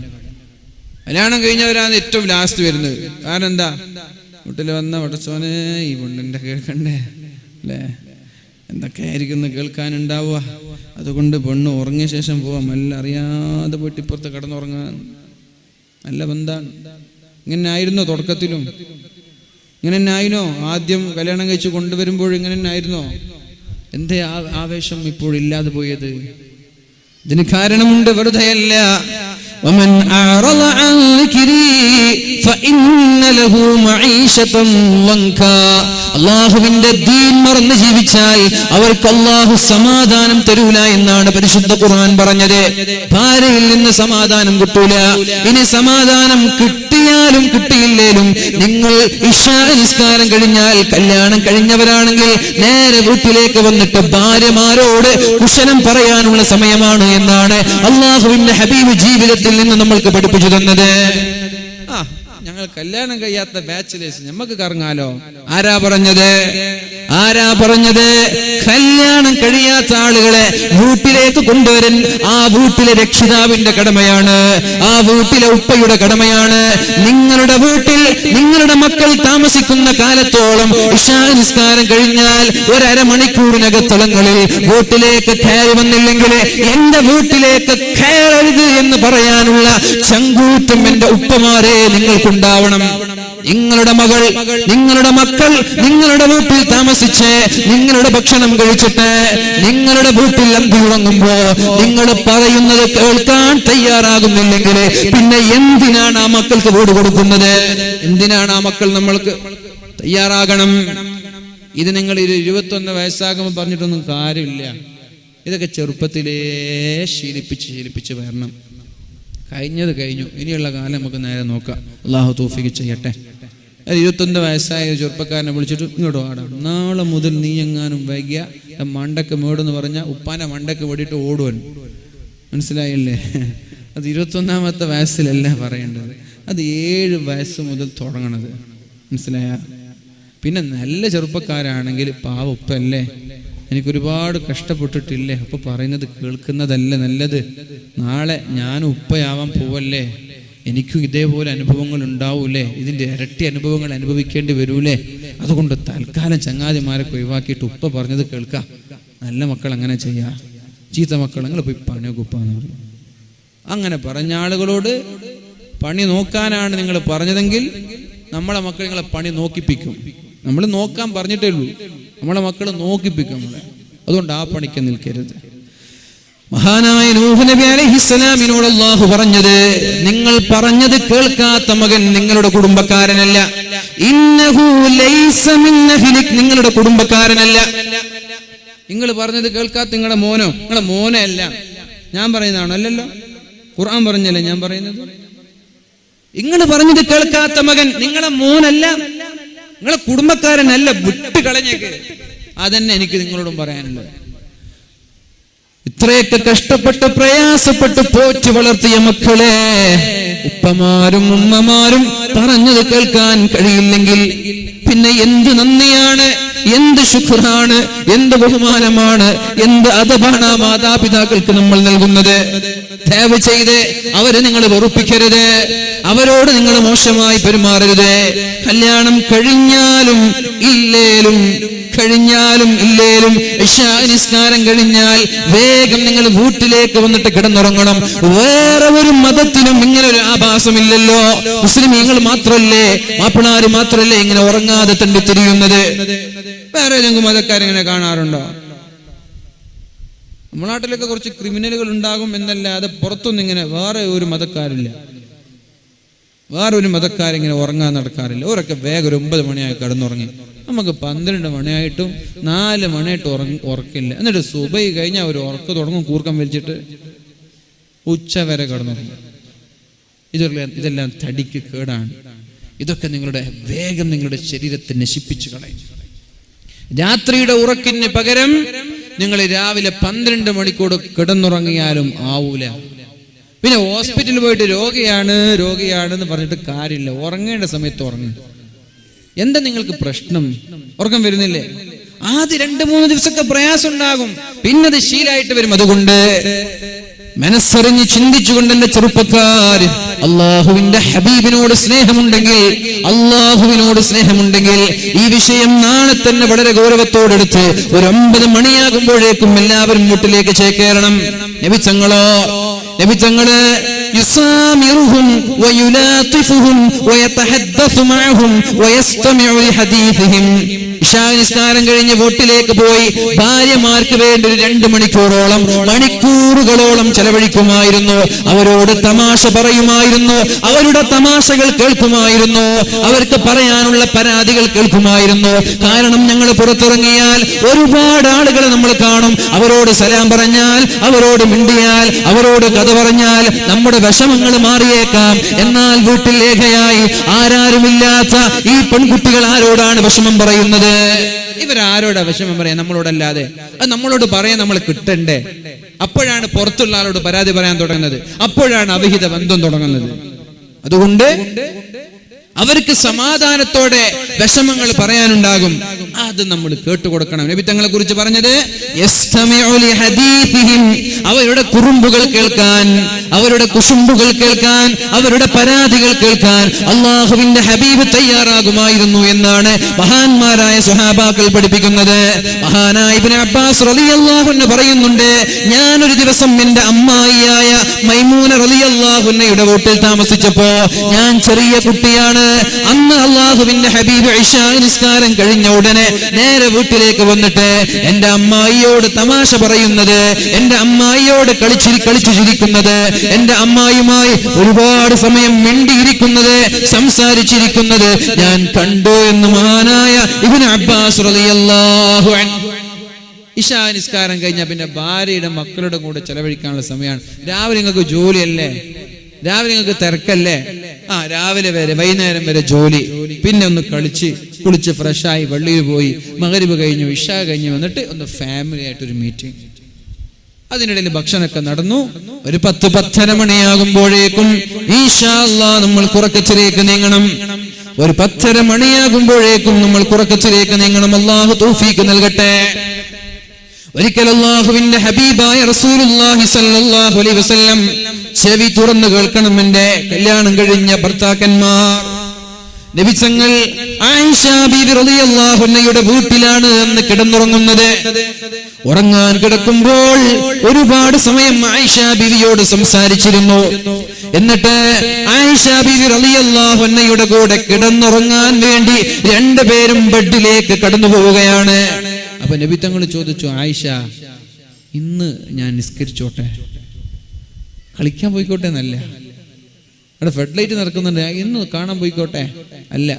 Speaker 1: കല്യാണം കഴിഞ്ഞവരാണ് ഏറ്റവും ലാസ്റ്റ് വരുന്നത്. കാരണം എന്താ? വീട്ടിൽ വന്ന വടച്ചോനെ ഈ പെണ്ണിന്റെ കേൾക്കണ്ടേ അല്ലേ, എന്തൊക്കെയായിരിക്കും കേൾക്കാനുണ്ടാവുക. അതുകൊണ്ട് പെണ്ണ് ഉറങ്ങിയ ശേഷം പോവാം, എല്ലാം അറിയാതെ പോയിട്ട് ഇപ്പുറത്ത് കിടന്നുറങ്ങാൻ. നല്ല ബന്ധാണ്. ഇങ്ങനെ ആയിരുന്നോ തുടക്കത്തിലും? ഇങ്ങനെ തന്നെ ആയിരുന്നോ? ആദ്യം കല്യാണം കഴിച്ച് കൊണ്ടുവരുമ്പോഴും ഇങ്ങനെ തന്നെ ആയിരുന്നോ? എന്തേ ആവേശം ഇപ്പോഴില്ലാതെ പോയത്? ഇതിന് കാരണമുണ്ട്, വെറുതെയല്ല. ومن أعرض عن ذكري فإن له معيشة ضنكا. അല്ലാഹുവിന്റെ ദീൻ മറന്ന് ജീവിച്ചാൽ അവർക്ക് അല്ലാഹു സമാധാനം തരൂല എന്നാണ് പരിശുദ്ധ ഖുർആൻ പറഞ്ഞത്. ഭാര്യയിൽ നിന്ന് സമാധാനം കിട്ടൂല. ഇനി സമാധാനം കിട്ടിയാലും കിട്ടിയില്ലേലും നിങ്ങൾ ഇശാ നിസ്കാരം കഴിഞ്ഞാൽ, കല്യാണം കഴിഞ്ഞവരാണെങ്കിൽ നേരെ വീട്ടിലേക്ക് വന്നിട്ട് ഭാര്യമാരോട് കുശലം പറയാനുള്ള സമയമാണ് എന്നാണ് അല്ലാഹുവിന്റെ ഹബീബ് ജീവിതത്തിൽ നിന്ന് നമ്മൾക്ക് പഠിപ്പിച്ചു തന്നത്. ഞങ്ങൾ കല്യാണം കഴിയാത്ത ബാച്ചിലേഴ്സ് നമുക്ക് കറങ്ങാലോ. ആരാ പറഞ്ഞത്? കല്യാണം കഴിയാത്ത ആളുകളെ വീട്ടിലേക്ക് കൊണ്ടുവരൻ ആ വീട്ടിലെ രക്ഷിതാവിന്റെ കടമയാണ്, ആ വീട്ടിലെ ഉപ്പയുടെ കടമയാണ്. നിങ്ങളുടെ വീട്ടിൽ നിങ്ങളുടെ മക്കൾ താമസിക്കുന്ന കാലത്തോളം ഇശാ നിസ്കാരം കഴിഞ്ഞാൽ 1.5 മണിക്കൂറിനകത്തളങ്ങളിൽ വീട്ടിലേക്ക് കയറി വന്നില്ലെങ്കിൽ എന്റെ വീട്ടിലേക്ക് കയറരുത് എന്ന് പറയാനുള്ള ചങ്കൂറ്റം എന്റെ ഉപ്പമാരെ നിങ്ങൾക്കുണ്ടാവണം. നിങ്ങളുടെ മകൾ, നിങ്ങളുടെ മക്കൾ നിങ്ങളുടെ വീട്ടിൽ താമസിച്ച് നിങ്ങളുടെ ഭക്ഷണം കഴിച്ചിട്ട് നിങ്ങളുടെ വീട്ടിൽ അന്തി ഉറങ്ങുമ്പോ നിങ്ങൾ പറയുന്നത് കേൾക്കാൻ തയ്യാറാകുന്നില്ലെങ്കിൽ പിന്നെ എന്തിനാണ് ആ മക്കൾക്ക് വീട് കൊടുക്കുന്നത്? എന്തിനാണ് ആ മക്കൾ നമ്മൾക്ക് തയ്യാറാകണം? ഇത് നിങ്ങൾ 21 വയസ്സാകുമ്പോൾ പറഞ്ഞിട്ടൊന്നും കാര്യമില്ല. ഇതൊക്കെ ചെറുപ്പത്തിലേ ശീലിപ്പിച്ച് വരണം. കഴിഞ്ഞത് കഴിഞ്ഞു, ഇനിയുള്ള കാലം നമുക്ക് നേരെ നോക്കാം. അള്ളാഹു തൗഫീഖ് ചെയ്യട്ടെ. 21 വയസ്സായ ചെറുപ്പക്കാരനെ വിളിച്ചിട്ട് ഇങ്ങോട്ട് ഓടാം, നാളെ മുതൽ നീ എങ്ങാനും വൈകിയ മണ്ടക്ക് മേടെന്ന് പറഞ്ഞാൽ ഉപ്പാന്റെ മണ്ടക്ക് വേണ്ടിയിട്ട് ഓടുവൻ. മനസ്സിലായില്ലേ? അത് 21ാമത്തെ വയസ്സിലല്ല പറയേണ്ടത്, അത് 7 വയസ്സ് മുതൽ തുടങ്ങണത്. മനസ്സിലായ? പിന്നെ നല്ല ചെറുപ്പക്കാരാണെങ്കിൽ പാവ ഉപ്പല്ലേ, എനിക്കൊരുപാട് കഷ്ടപ്പെട്ടിട്ടില്ലേ, അപ്പൊ പറയുന്നത് കേൾക്കുന്നതല്ല നല്ലത്. നാളെ ഞാൻ ഉപ്പയാവാൻ പോവല്ലേ, എനിക്കും ഇതേപോലെ അനുഭവങ്ങൾ ഉണ്ടാവൂലേ, ഇതിന്റെ ഇരട്ടി അനുഭവങ്ങൾ അനുഭവിക്കേണ്ടി വരൂലേ. അതുകൊണ്ട് തൽക്കാലം ചങ്ങാതിമാരൊക്കെ ഒഴിവാക്കിയിട്ട് ഉപ്പ പറഞ്ഞത് കേൾക്കാം. നല്ല മക്കൾ അങ്ങനെ ചെയ്യാ, ചീത്ത മക്കൾ നിങ്ങൾ പോയി പണി കുപ്പാന്ന് പറയും. അങ്ങനെ പറഞ്ഞ ആളുകളോട് പണി നോക്കാനാണ് നിങ്ങൾ പറഞ്ഞതെങ്കിൽ നമ്മളെ മക്കൾ നിങ്ങളെ പണി നോക്കിപ്പിക്കും. നമ്മൾ നോക്കാൻ പറഞ്ഞിട്ടേ ഉള്ളൂ, നമ്മളെ മക്കൾ നോക്കിപ്പിക്കും നമ്മളെ. അതുകൊണ്ട് ആ പണിക്ക് നിൽക്കരുത്. മഹാനായ നൂഹ് നബി അലൈഹിസ്സലാമിനോട് അല്ലാഹു പറഞ്ഞത്, നിങ്ങൾ പറഞ്ഞത് കേൾക്കാത്ത മകൻ നിങ്ങളുടെ കുടുംബക്കാരനല്ല. ഇന്നഹു ലൈസ മിൻ അഹ്ലിക്, നിങ്ങളുടെ കുടുംബക്കാരനല്ല. നിങ്ങൾ പറഞ്ഞത് കേൾക്കാത്ത നിങ്ങളുടെ മോനെ അല്ല. ഞാൻ പറയുന്നതാണോ? അല്ലല്ലോ, ഖുർആൻ പറഞ്ഞല്ലേ ഞാൻ പറയുന്നത്. നിങ്ങൾ പറഞ്ഞത് കേൾക്കാത്ത മകൻ നിങ്ങളെ മോനല്ല, നിങ്ങളെ കുടുംബക്കാരനല്ല, വിട്ട് കളഞ്ഞേക്ക്. അതന്നെ എനിക്ക് നിങ്ങളോടും പറയാനുള്ളത്. ഇത്രയൊക്കെ കഷ്ടപ്പെട്ട് പ്രയാസപ്പെട്ട് പോറ്റി വളർത്തിയ മക്കളെ ഉപ്പമാരും ഉമ്മമാരും പറഞ്ഞത് കേൾക്കാൻ കഴിയില്ലെങ്കിൽ പിന്നെ എന്ത് നന്ദിയാണ്, എന്ത് ശുക്റാണ്, എന്ത് ബഹുമാനമാണ്, എന്ത് അദബാണ് ആ മാതാപിതാക്കൾക്ക് നമ്മൾ നൽകുന്നത്. ദയവ് ചെയ്ത് അവരെ നിങ്ങൾ വെറുപ്പിക്കരുത്, അവരോട് നിങ്ങൾ മോശമായി പെരുമാറരുത്. കല്യാണം കഴിഞ്ഞാലും ഇല്ലേലും ഇശാ നിസ്കാരം കഴിഞ്ഞാൽ വേഗം നിങ്ങൾ വീട്ടിലേക്ക് വന്നിട്ട് കിടന്നുറങ്ങണം. വേറെ ഒരു മതത്തിനും ഇങ്ങനെ ഒരു ആഭാസമില്ലല്ലോ. മുസ്ലിമീങ്ങൾ മാത്രല്ലേ, മാപ്പിളാര് മാത്രല്ലേ ഇങ്ങനെ ഉറങ്ങാതെ തണ്ടി തിരിയുന്നത്. വേറെ ഏതെങ്കിലും മതക്കാരിങ്ങനെ കാണാറുണ്ടോ? നമ്മുടെ നാട്ടിലൊക്കെ കുറച്ച് ക്രിമിനലുകൾ ഉണ്ടാകും എന്നല്ലാതെ പുറത്തൊന്നും ഇങ്ങനെ വേറെ ഒരു മതക്കാരില്ല. വേറെ ഒരു മതക്കാരിങ്ങനെ ഉറങ്ങാൻ നടക്കാറില്ല. അവരൊക്കെ വേഗം ഒരു 9 മണിയായി കിടന്നുറങ്ങി. നമുക്ക് 12 മണിയായിട്ടും 4 മണിയായിട്ട് ഉറക്കില്ല. എന്നിട്ട് സുബൈ കഴിഞ്ഞാൽ ഒരു ഉറക്ക് തുടങ്ങും, കൂർക്കം വലിച്ചിട്ട് ഉച്ച വരെ കിടന്നുറങ്ങും. ഇതെല്ലാം തടിക്ക് കേടാണ്. ഇതൊക്കെ വേഗം നിങ്ങളുടെ ശരീരത്തെ നശിപ്പിച്ചു കളയും. രാത്രിയുടെ ഉറക്കിന് പകരം നിങ്ങൾ രാവിലെ 12 മണിക്കൂർ കിടന്നുറങ്ങിയാലും ആവൂല. പിന്നെ ഹോസ്പിറ്റലിൽ പോയിട്ട് രോഗിയാണെന്ന് പറഞ്ഞിട്ട് കാര്യമില്ല. ഉറങ്ങേണ്ട സമയത്ത് ഉറങ്ങും. എന്താ നിങ്ങൾക്ക് പ്രശ്നം? ഉറക്കം വരുന്നില്ലേ? ആദ്യ 2-3 ദിവസമൊക്കെ പ്രയാസം ഉണ്ടാകും, പിന്നെ അത് ശീലമായിട്ട് വരും. അതുകൊണ്ട് മനസ്സറിഞ്ഞ് ചിന്തിച്ചുകൊണ്ട് എന്റെ ചെറുപ്പക്കാർ, അള്ളാഹുവിന്റെ ഹബീബിനോട് സ്നേഹമുണ്ടെങ്കിൽ ഈ വിഷയം നാളെ തന്നെ വളരെ ഗൗരവത്തോടെടുത്ത് ഒരു 9 മണിയാകുമ്പോഴേക്കും എല്ലാവരും വീട്ടിലേക്ക് ചേക്കേറണം. നബിതങ്ങള് യുസാമിറുഹും വയുലാതിഫുഹും വയതഹദ്ദസു മഅഹും വയസ്തമിഉ ലിഹദീസിഹിം. ഇശാ നിസ്കാരം കഴിഞ്ഞ് വീട്ടിലേക്ക് പോയി ഭാര്യമാർക്ക് വേണ്ടി 2 മണിക്കൂറുകളോളം ചെലവഴിക്കുമായിരുന്നു. അവരോട് തമാശ പറയുമായിരുന്നു, അവരുടെ തമാശകൾ കേൾക്കുമായിരുന്നു, അവർക്ക് പറയാനുള്ള പരാതികൾ കേൾക്കുമായിരുന്നു. കാരണം ഞങ്ങൾ പുറത്തിറങ്ങിയാൽ ഒരുപാട് ആളുകളെ നമ്മൾ കാണും. അവരോട് സലാം പറഞ്ഞാൽ, അവരോട് മിണ്ടിയാൽ, അവരോട് കഥ പറഞ്ഞാൽ നമ്മുടെ വിഷമങ്ങൾ മാറിയേക്കാം. എന്നാൽ വീട്ടിൽ ഏകയായി ആരാരുമില്ലാത്ത ഈ പെൺകുട്ടികൾ ആരോടാണ് വിഷമം പറയുന്നത്? ഇവരാരോടാ വിഷമം പറയാൻ? നമ്മളോടല്ലാതെ. അത് നമ്മളോട് പറയാൻ നമ്മൾ കിട്ടണ്ടേ? അപ്പോഴാണ് പുറത്തുള്ള ആളോട് പരാതി പറയാൻ തുടങ്ങുന്നത്, അപ്പോഴാണ് അവിഹിത ബന്ധം തുടങ്ങുന്നത്. അതുകൊണ്ട് അവർക്ക് സമാധാനത്തോടെ വിഷമങ്ങൾ പറയാനുണ്ടാകും, അത് നമ്മൾ കേട്ടുകൊടുക്കണം. നബി തങ്ങളെ കുറിച്ച് പറഞ്ഞത് അവരുടെ കുറുമ്പുകൾ കേൾക്കാൻ, അവരുടെ കുശുമ്പുകൾ കേൾക്കാൻ, അവരുടെ പരാതികൾ കേൾക്കാൻ അള്ളാഹുവിന്റെ ഹബീബ് തയ്യാറാകുമായിരുന്നു എന്നാണ് മഹാന്മാരായ സ്വഹാബാക്കൾ പഠിപ്പിക്കുന്നത്. മഹാനായ ഇബ്നു അബ്ബാസ് റളിയല്ലാഹു അൻഹു പറയുന്നുണ്ട്, ഞാനൊരു ദിവസം എന്റെ അമ്മായിയായ മൈമൂന റളിയല്ലാഹു അൻഹയുടെ വീട്ടിൽ താമസിച്ചപ്പോ, ഞാൻ ചെറിയ കുട്ടിയാണ്. അന്ന് അള്ളാഹുവിന്റെ ഹബീബ് ഇശാ നിസ്കാരം കഴിഞ്ഞ ഉടനെ നേരെ വീട്ടിലേക്ക് വന്നിട്ട് എന്റെ അമ്മായിയോട് തമാശ പറയുന്നത്, എന്റെ അമ്മായിയോട് കളിച്ചു ചിരിക്കുന്നത്, എന്റെ അമ്മായിയുമായി ഒരുപാട് സമയം മിണ്ടിയിരിക്കുന്നത്, സംസാരിച്ചിരിക്കുന്നത് ഞാൻ കണ്ടു എന്ന് മഹാനായ ഇബ്നു അബ്ബാസ് റളിയല്ലാഹു അൻഹു. ഇശാ നിസ്കാരം കഴിഞ്ഞാൽ പിന്നെ ഭാര്യയുടെ മക്കളുടെ കൂടെ ചെലവഴിക്കാനുള്ള സമയമാണ്. രാവിലെ നിങ്ങൾക്ക് ജോലിയല്ലേ, രാവിലെ നിങ്ങൾക്ക് തിരക്കല്ലേ, രാവിലെ വരെ വൈകുന്നേരം വരെ ജോലി, പിന്നെ ഒന്ന് കുളിച്ച് ഫ്രഷായി പള്ളിയിൽ പോയി മഗ്‌രിബ് കഴിഞ്ഞു ഇശാ കഴിഞ്ഞ് വന്നിട്ട് ഒന്ന് ഫാമിലി ആയിട്ടൊരു മീറ്റിംഗ്. അതിനിടയിൽ ഭക്ഷണമൊക്കെ നടന്നു. ഒരു 10-10:30 മണിയാകുമ്പോഴേക്കും ഇൻഷാ അല്ലാഹ് നമ്മൾ കുറക്കത്തിലേക്ക് നീങ്ങണം. ഒരു 10:30 മണിയാകുമ്പോഴേക്കും നമ്മൾ കുറക്കത്തിലേക്ക് നീങ്ങണം. അല്ലാഹു തൗഫീഖ് നൽകട്ടെ. ഒരിക്കൽ അല്ലാഹുവിന്റെ ഹബീബായ റസൂലുള്ളാഹി സ്വല്ലല്ലാഹു അലൈഹി വസല്ലം ചെവി തുറന്നു കേൾക്കണം എന്റെ കല്യാണം കഴിഞ്ഞ ഭർത്താക്കന്മാർ. നബിതങ്ങൾ ആയിഷ ബീവി റളിയല്ലാഹു അൻഹയുടെ വീട്ടിലാണ് അന്ന് കിടന്നുറങ്ങുന്നത്. ഉറങ്ങാൻ കിടക്കുമ്പോൾ ഒരുപാട് സമയം ആയിഷ ബീവിയോട് സംസാരിച്ചിരുന്നു. എന്നിട്ട് ആയിഷ ബീവി റളിയല്ലാഹു അൻഹയുടെ കൂടെ കിടന്നുറങ്ങാൻ വേണ്ടി 2 പേരും ബെഡിലേക്ക് കടന്നു പോവുകയാണ്. അപ്പൊ നബി തങ്ങൾ ചോദിച്ചു, ആയിഷ ഇന്ന് ഞാൻ നിസ്കരിച്ചോട്ടെ, കളിക്കാൻ പോയിക്കോട്ടെ എന്നല്ല. അവിടെ ഫെഡ് ലൈറ്റ് നടക്കുന്നുണ്ട്, ഇന്ന് കാണാൻ പോയിക്കോട്ടെ അല്ല.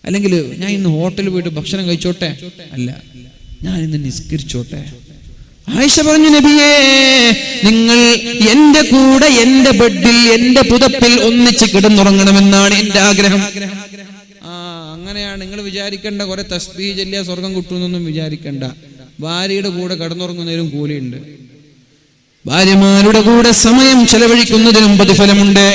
Speaker 1: അല്ലെങ്കിൽ ഞാൻ ഇന്ന് ഹോട്ടലിൽ പോയിട്ട് ഭക്ഷണം കഴിച്ചോട്ടെ അല്ല, ഞാൻ ഇന്ന് നിസ്കരിച്ചോട്ടെ. ആയിഷ പറഞ്ഞു, നബിയേ, നിങ്ങൾ എന്റെ കൂടെ എന്റെ ബെഡിൽ എന്റെ പുതപ്പിൽ ഒന്നിച്ച് കിടന്നുറങ്ങണമെന്നാണ് എന്റെ ആഗ്രഹം. അങ്ങനെയാണ്. നിങ്ങൾ വിചാരിക്കേണ്ട കുറെ തസ്ബീഹ് ചൊല്ലിയ സ്വർഗം കിട്ടുമെന്നൊന്നും വിചാരിക്കണ്ട. ഭാര്യയുടെ കൂടെ കിടന്നുറങ്ങുന്നതിനും കൂലിയുണ്ട്. ഭാര്യമാരുടെ കൂടെ സമയം ചെലവഴിക്കുന്നതിനും പ്രതിഫലമുണ്ട്.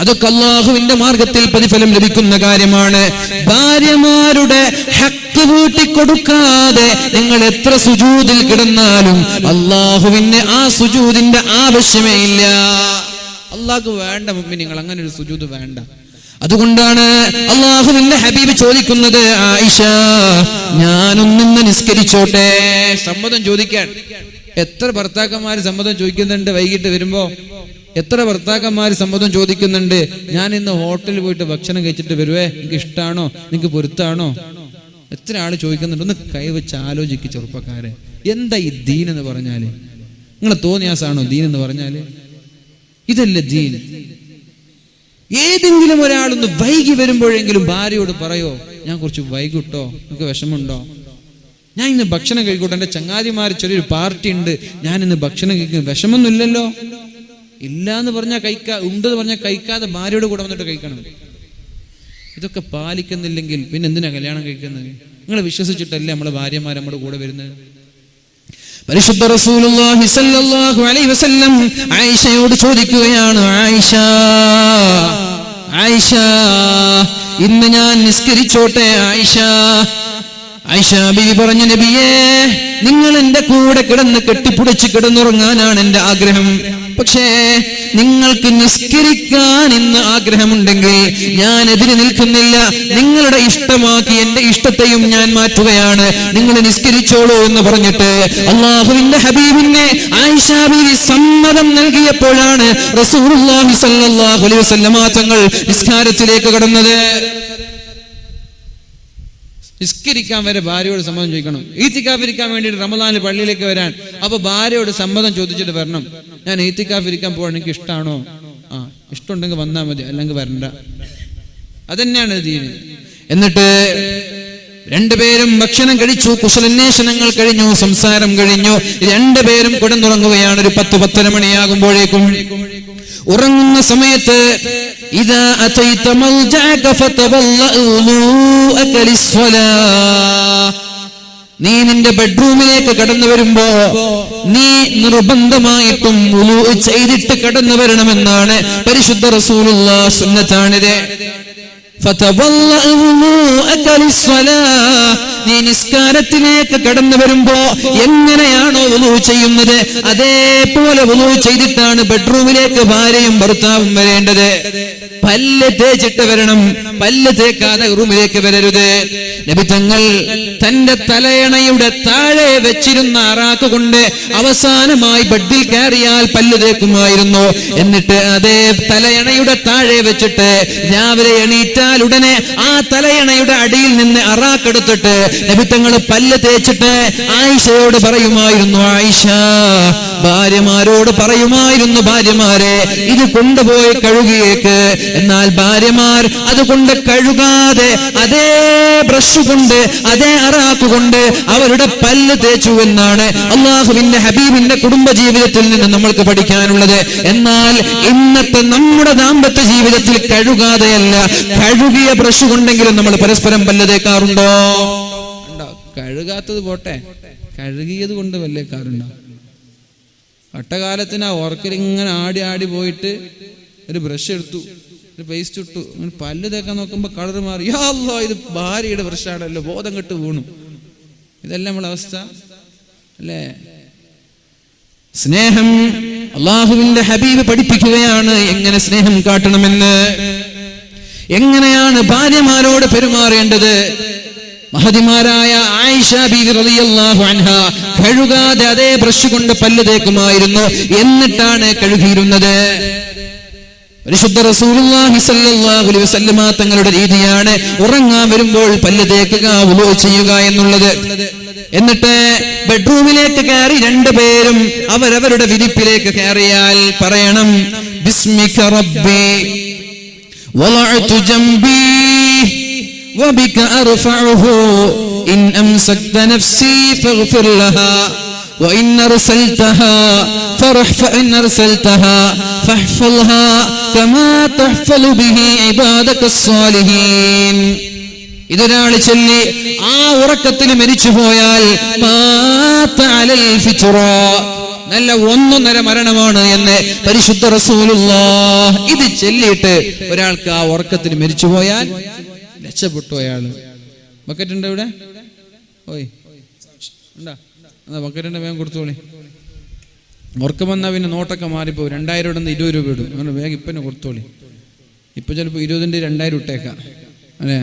Speaker 1: അതൊക്കെ അള്ളാഹുവിന്റെ മാർഗത്തിൽ പ്രതിഫലം ലഭിക്കുന്ന കാര്യമാണ്. ഭാര്യമാരുടെ ഹക്ക് വീട്ടിക്കൊടുക്കാതെ നിങ്ങൾ എത്ര സുജൂദിൽ കിടന്നാലും അള്ളാഹുവിന് ആ സുജൂദിന്റെ ആവശ്യമേ ഇല്ല. അള്ളാഹ്ക്ക് വേണ്ട മുഅ്മിനീങ്ങൾ, അങ്ങനെ ഒരു സുജൂദ് വേണ്ട. അതുകൊണ്ടാണ് അള്ളാഹുവിന്റെ ഹബീബ് ചോദിക്കുന്നത്, ആയിഷ, ഞാനൊന്നിന്ന് നിസ്കരിച്ചോട്ടെ. സമ്മതം ചോദിക്കാൻ എത്ര ഭർത്താക്കന്മാര് സമ്മതം ചോദിക്കുന്നുണ്ട്? വൈകിട്ട് വരുമ്പോ എത്ര ഭർത്താക്കന്മാര് സമ്മതം ചോദിക്കുന്നുണ്ട്? ഞാൻ ഇന്ന് ഹോട്ടലിൽ പോയിട്ട് ഭക്ഷണം കഴിച്ചിട്ട് വരുവേ, എനിക്ക് ഇഷ്ടാണോ, എനിക്ക് പൊരുത്താണോ? എത്ര ആള് ചോദിക്കുന്നുണ്ട്? ഒന്ന് കൈവച്ച് ആലോചിക്ക് ചെറുപ്പക്കാരെ. എന്താ ഈ ദീൻ എന്ന് പറഞ്ഞാല്? നിങ്ങളെ തോന്നിയാസാണോ ദീൻ എന്ന് പറഞ്ഞാല്? ഇതല്ലേ ദീൻ? ഏതെങ്കിലും ഒരാളൊന്ന് വൈകി വരുമ്പോഴെങ്കിലും ഭാര്യയോട് പറയോ, ഞാൻ കുറച്ച് വൈകിട്ടോ, നിങ്ങൾക്ക് വിഷമമുണ്ടോ, ഞാൻ ഇന്ന് ഭക്ഷണം കഴിക്കോട്ടെ, എന്റെ ചങ്ങാതിമാർ ചെറിയൊരു പാർട്ടി ഉണ്ട്, ഞാൻ ഇന്ന് ഭക്ഷണം കഴിക്കും, വിഷമൊന്നും ഇല്ലല്ലോ? ഇല്ല എന്ന് പറഞ്ഞാൽ ഉണ്ടെന്ന് പറഞ്ഞാൽ കഴിക്കാതെ ഭാര്യയോട് കൂടെ വന്നിട്ട് കഴിക്കണം. ഇതൊക്കെ പാലിക്കുന്നില്ലെങ്കിൽ പിന്നെ എന്തിനാ കല്യാണം കഴിക്കുന്നത്? നിങ്ങളെ വിശ്വസിച്ചിട്ടല്ലേ നമ്മളെ ഭാര്യമാർ നമ്മുടെ കൂടെ വരുന്നത്? പരിശുദ്ധ റസൂലുള്ളാഹി സ്വല്ലല്ലാഹു അലൈഹി വസല്ലം ആയിഷയോട് ചോദിക്കുകയാണ്, ആയിഷ, ഇന്ന് ഞാൻ നിസ്കരിച്ചോട്ടെ? ആയിഷ ബീവി പറഞ്ഞു, നബിയേ, നിങ്ങൾ എന്റെ കൂടെ കിടന്ന് കെട്ടിപ്പിടിച്ച് കിടന്നുറങ്ങാനാണ് എന്റെ ആഗ്രഹം. പക്ഷേ നിങ്ങൾക്ക് നിസ്കരിക്കാൻ ഇന്ന് ആഗ്രഹമുണ്ടെങ്കിൽ ഞാൻ എതിര് നിൽക്കുന്നില്ല. നിങ്ങളുടെ ഇഷ്ടമാക്കി എന്റെ ഇഷ്ടത്തെയും ഞാൻ മാറ്റുകയാണ്. നിങ്ങൾ നിസ്കരിച്ചോളൂ എന്ന് പറഞ്ഞിട്ട് അള്ളാഹുവിന്റെ ഹബീബിനെ ആയിഷ ബീവി സമ്മതം നൽകിയപ്പോഴാണ് റസൂലുള്ളാഹി സ്വല്ലല്ലാഹു അലൈഹി വസല്ലം തങ്ങൾ നിസ്കാരത്തിലേക്ക് കടന്നത്. നിസ്കരിക്കാൻ വരെ ഭാര്യയോട് സമ്മതം ചോദിക്കണം. ഈത്തിക്കാഫ് ഇരിക്കാൻ വേണ്ടിയിട്ട് റമദാനിൽ പള്ളിയിലേക്ക് വരാൻ, അപ്പൊ ഭാര്യയോട് സമ്മതം ചോദിച്ചിട്ട് വരണം. ഞാൻ ഈത്തിക്കാഫ് ഇരിക്കാൻ പോകാൻ എനിക്ക് ഇഷ്ടമാണോ? ഇഷ്ടമുണ്ടെങ്കിൽ വന്നാൽ മതി, അല്ലെങ്കിൽ വരണ്ട. അതന്നെയാണ് ദീന്. എന്നിട്ട് രണ്ടുപേരും ഭക്ഷണം കഴിച്ചു, കുശലാന്വേഷണങ്ങൾ കഴിഞ്ഞു, സംസാരം കഴിഞ്ഞു. രണ്ടുപേരും കിടന്നുറങ്ങുകയാണ്. ഒരു 10-10:30 മണിയാകുമ്പോഴേക്കും ഉറങ്ങുന്ന സമയത്ത് ഇദാ അതൈത മൽജഅക ഫതവല്ലഉ ലിസ്സലാ, നീ നിന്റെ ബെഡ്റൂമിലേക്ക് കടന്നു വരുമ്പോ നീ നിർബന്ധമായിട്ടും വുളൂ ചെയ്തിട്ട് കടന്നു വരണമെന്നാണ് പരിശുദ്ധ റസൂലുള്ളാഹി സുന്നത്താണിത്. നീ നിസ്കാരത്തിലേക്ക് കടന്നു വരുമ്പോ എങ്ങനെയാണോ വുളൂ ചെയ്യുന്നത് അതേപോലെ വുളൂ ചെയ്തിട്ടാണ് ബെഡ്റൂമിലേക്ക് ഭാര്യയും ഭർത്താവും വരേണ്ടത്. പല്ല് തേച്ചിട്ട് വരണം, പല്ല് തേക്കാതെ റൂമിലേക്ക് വരരുത്. നബി തങ്ങൾ തന്റെ തലയണയുടെ താഴെ വെച്ചിരുന്ന അറാക്ക് കൊണ്ട് അവസാനമായി ബെഡിൽ കയറിയാൽ പല്ല് തേക്കുമായിരുന്നു. എന്നിട്ട് അതേ തലയണയുടെ താഴെ വെച്ചിട്ട് രാവിലെ എണീറ്റാൽ ഉടനെ ആ തലയണയുടെ അടിയിൽ നിന്ന് അറാക്കെടുത്തിട്ട് നബി തങ്ങൾ പല്ല് തേച്ചിട്ട് ആയിഷയോട് പറയുമായിരുന്നു, ആയിഷ, ഭാര്യമാരോട് പറയുമായിരുന്നു, ഭാര്യമാരെ ഇത് കൊണ്ടുപോയി കഴുകിയേക്ക്. എന്നാൽ ഭാര്യമാർ അതുകൊണ്ട് കഴുകാതെ അതേ ബ്രഷ് കൊണ്ട് അതേ അറാക്ക് കൊണ്ട് അവരുടെ പല്ല് തേച്ചു എന്നാണ് അള്ളാഹുവിന്റെ ഹബീബിന്റെ കുടുംബ ജീവിതത്തിൽ നിന്ന് നമ്മൾക്ക് പഠിക്കാനുള്ളത്. എന്നാൽ ഇന്നത്തെ നമ്മുടെ ദാമ്പത്യ ജീവിതത്തിൽ കഴുകാതെയല്ല, കഴുകിയ ബ്രഷ് കൊണ്ടെങ്കിലും നമ്മൾ പരസ്പരം പല്ല് തേക്കാറുണ്ടോ? കഴുകാത്തത് പോട്ടെ, കഴുകിയത് കൊണ്ട് വല്ലേക്കാറുണ്ടോ? ഒട്ടകാലത്തിന് ആ ഓർക്കലിങ്ങനെ ആടി ആടി പോയിട്ട് ഒരു ബ്രഷ് എടുത്തു, ഒരു പേസ്റ്റ് ഇട്ടു, പല്ല് തേക്കാൻ നോക്കുമ്പോ കളർ മാറി. യാ അല്ലാഹ്, ഇത് ഭാര്യയുടെ ബ്രഷാണല്ലോ, ബോധം കെട്ട് വീണു. ഇതല്ല നമ്മളെ അവസ്ഥ അല്ലേ? സ്നേഹം അള്ളാഹുവിന്റെ ഹബീബ് പഠിപ്പിക്കുകയാണ് എങ്ങനെ സ്നേഹം കാട്ടണമെന്ന്, എങ്ങനെയാണ് ഭാര്യമാരോട് പെരുമാറേണ്ടത്. മഹദിമാരായ ആയിഷ ബീവി റളിയല്ലാഹു അൻഹ കഴുകാതെ അതേ ബ്രഷ് കൊണ്ട് പല്ല് തേക്കുമായിരുന്നു. എന്നിട്ടാണ് കഴുകിയിരുന്നത്. പരിശുദ്ധ റസൂലുള്ളാഹി സ്വല്ലല്ലാഹു അലൈഹി വസല്ലം തങ്ങളുടെ രീതിയാണ് ഉറങ്ങാൻ വരുമ്പോൾ പല്ല് തേക്കുക, വുളൂ ചെയ്യുക എന്നുള്ളത്. എന്നിട്ട് ബെഡ്റൂമിലേക്ക് കയറി രണ്ടുപേരും അവരവരുടെ വിരിപ്പിലേക്ക് കയറിയാൽ പറയണം ബിസ്മിക റബ്ബി വളഅതു ജംബി വബിക അർഫഉഹു ഇൻ അംസക്ത നഫ്സി ഫഗ്ഫിർ ലഹാ وإن أرسلتها فاحفظها كما تحفظ به عبادك الصالحين. ഇതൊരാള് ചൊല്ലി ആ ഉറക്കത്തിൽ മരിച്ചു പോയാൽ നല്ല 1.5 മരണമാണ് എന്ന് പരിശുദ്ധ റസൂലുള്ളാഹ്. ഇത് ചൊല്ലിയിട്ട് ഒരാൾക്ക് ആ ഉറക്കത്തിൽ മരിച്ചു പോയാൽ രക്ഷപ്പെട്ടു അയാള്. ബക്കറ്റ് ഉണ്ടോ ഇവിടെ? ഓയ് ഉണ്ടാ ബക്കറ്റിന്റെ വേഗം കൊടുത്തോളി. ഉറക്കം വന്നാൽ പിന്നെ നോട്ടൊക്കെ മാറിപ്പോ 2000 ഇവിടെ നിന്ന് 20 രൂപ ഇടും. അങ്ങനെ വേഗം ഇപ്പം കൊടുത്തോളി. ഇപ്പൊ ചിലപ്പോൾ 20ന്റെ 2000 ഇട്ടേക്കാം അല്ലേ?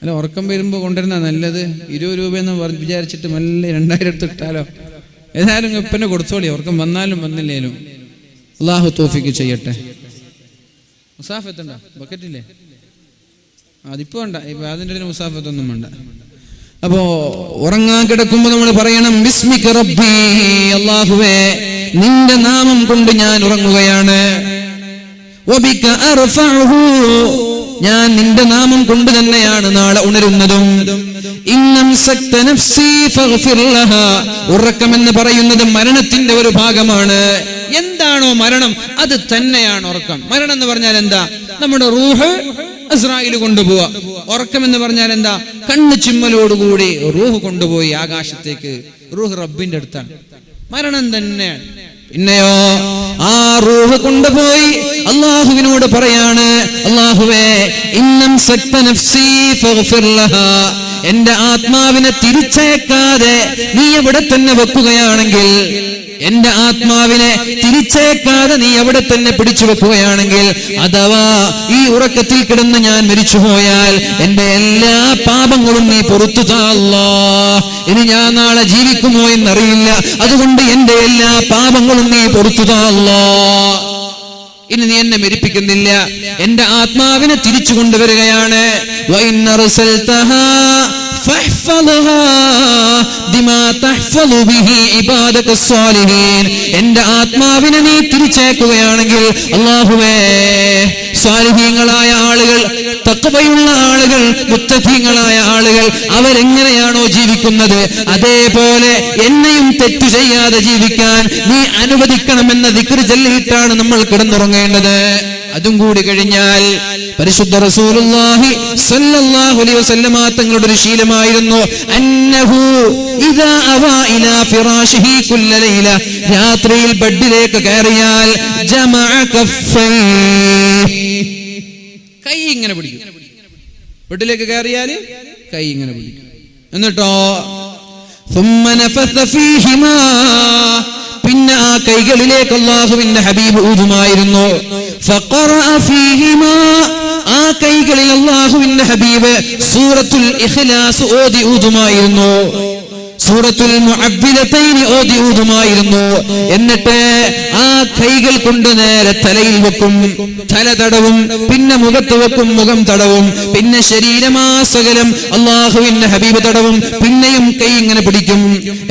Speaker 1: അല്ല ഉറക്കം വരുമ്പോൾ കൊണ്ടുവരുന്ന നല്ലത്. 20 രൂപയെന്ന് വിചാരിച്ചിട്ട് നല്ല 2000 എടുത്ത് ഇട്ടാലോ. ഏതായാലും ഇപ്പന്നെ കൊടുത്തോളി. ഉറക്കം വന്നാലും വന്നില്ലേലും അള്ളാഹു തൗഫീഖ് ചെയ്യട്ടെ. മുസാഫത്തുണ്ടോ? ബക്കറ്റില്ലേ? അതിപ്പോ വേണ്ട. ഇപ്പൊ അതിൻ്റെ മുസാഫത്തൊന്നും വേണ്ട. അപ്പോ ഉറങ്ങാൻ കിടക്കുമ്പോ നമ്മൾ പറയണം ബിസ്മിക റബ്ബി, അല്ലാഹുവേ നിന്റെ നാമം കൊണ്ട് ഞാൻ ഉറങ്ങുകയാണ്. വബിക അർഫഉഹു, ഞാൻ നിന്റെ നാമം കൊണ്ട് തന്നെയാണ് നാളെ ഉണരുന്നതും. ഇന്നംസക്ത നഫ്സി ഫഗ്ഫിർ ലഹാ, ഉറക്കം എന്ന് പറയുന്നത് മരണത്തിന്റെ ഒരു ഭാഗമാണ്. എന്താണോ മരണം അത് തന്നെയാണ് ഉറക്കം. മരണം എന്ന് പറഞ്ഞാൽ എന്താ? നമ്മുടെ റൂഹ് ഇസ്രായേൽ കൊണ്ടുപോവാ. ഉറക്കം എന്ന് പറഞ്ഞാൽ എന്താ? കണ്ണ് ചിമ്മലോടുകൂടി റൂഹ് കൊണ്ടുപോയി ആകാശത്തേക്ക്. റൂഹ് റബ്ബിന്റെ അടുത്താണ്. മരണം തന്നെയാണ്. പിന്നെയോ ആ റൂഹ് കൊണ്ടുപോയി അള്ളാഹുവിനോട് പറയാണ്, അള്ളാഹുവേ ഇന്നംസക്ത നഫ്സി ഫഗ്ഫിർ ലഹാ, എന്റെ ആത്മാവിനെ തിരിച്ചേക്കാതെ നീ എവിടെ തന്നെ വെക്കുകയാണെങ്കിൽ, എന്റെ ആത്മാവിനെ തിരിച്ചേക്കാതെ നീ അവിടെ തന്നെ പിടിച്ചു വെക്കുകയാണെങ്കിൽ, അഥവാ ഈ ഉറക്കത്തിൽ കിടന്ന് ഞാൻ മരിച്ചുപോയാൽ എന്റെ എല്ലാ പാപങ്ങളും നീ പൊറുത്തു താ അല്ലാഹ്. ഇനി ഞാൻ നാളെ ജീവിക്കുമോ എന്നറിയില്ല, അതുകൊണ്ട് എന്റെ എല്ലാ പാപങ്ങളും നീ പൊറുത്തു താ അല്ലാഹ്. ഇനി നീ എന്നെ മരിപ്പിക്കുന്നില്ല, എന്റെ ആത്മാവിനെ തിരിച്ചു കൊണ്ടുവരികയാണ്. എന്റെ ആത്മാവിനെ നീ തിരിച്ചേക്കുകയാണെങ്കിൽ അല്ലാഹുവേ, സ്വാലിഹീങ്ങളായ ആളുകൾ, തഖ്വയുള്ള ആളുകൾ, മുത്തഖീങ്ങളായ ആളുകൾ അവരെങ്ങനെയാണോ ജീവിക്കുന്നത് അതേപോലെ എന്നെയും തെറ്റു ചെയ്യാതെ ജീവിക്കാൻ നീ അനുവദിക്കണമെന്ന ദിക്ർ ചൊല്ലിയിട്ടാണ് നമ്മൾ കിടന്നുറങ്ങേണ്ടത്. അതും കൂടി കഴിഞ്ഞാൽ പരിശുദ്ധ റസൂലുള്ളാഹി സ്വല്ലല്ലാഹു അലൈഹി വസല്ലമ തങ്ങളുടെ ഒരു ശീലമായിരുന്നു, അന്നഹു ഇദാ അവ ഇലാ ഫിറാശിഹി കുല്ല ലൈല, രാത്രിയിൽ ബെഡിലേക്ക് കയറിയാൽ ജമഅ കഫൈഹി, കൈ ഇങ്ങനെ പിടിക്കും. ബെഡിലേക്ക് കയറിയാൽ കൈ ഇങ്ങനെ പിടിക്കും. എന്നിട്ടോ ثم نفث فيهما, പിന്നെ ആ കൈകളിലേക്ക് അല്ലാഹുവിന്റെ ഹബീബ് ഊതുമായിരുന്നു. ഫഖറഅ ഫീഹിമാ, ആ കൈകളിൽ അല്ലാഹുവിന്റെ ഹബീബ് സൂറത്തുൽ ഇഖ്ലാസ് ഓതി ഊതുമായിരുന്നു. സൂറത്തുൽ മുഅവ്വിദതൈൻ ഓതി ഊതുമായിരുന്നു. എന്നിട്ട് ആ കൈകൾ കൊണ്ട് നേരെ തലയിൽ വെക്കും, തല തടവും, പിന്നെ മുഖത്ത് വെക്കും, മുഖം തടവും, പിന്നെ ശരീരമാസകലം അല്ലാഹുവിന്റെ ഹബീബ് തടവും, പിന്നെയും കൈ ഇങ്ങനെ പിടിക്കും.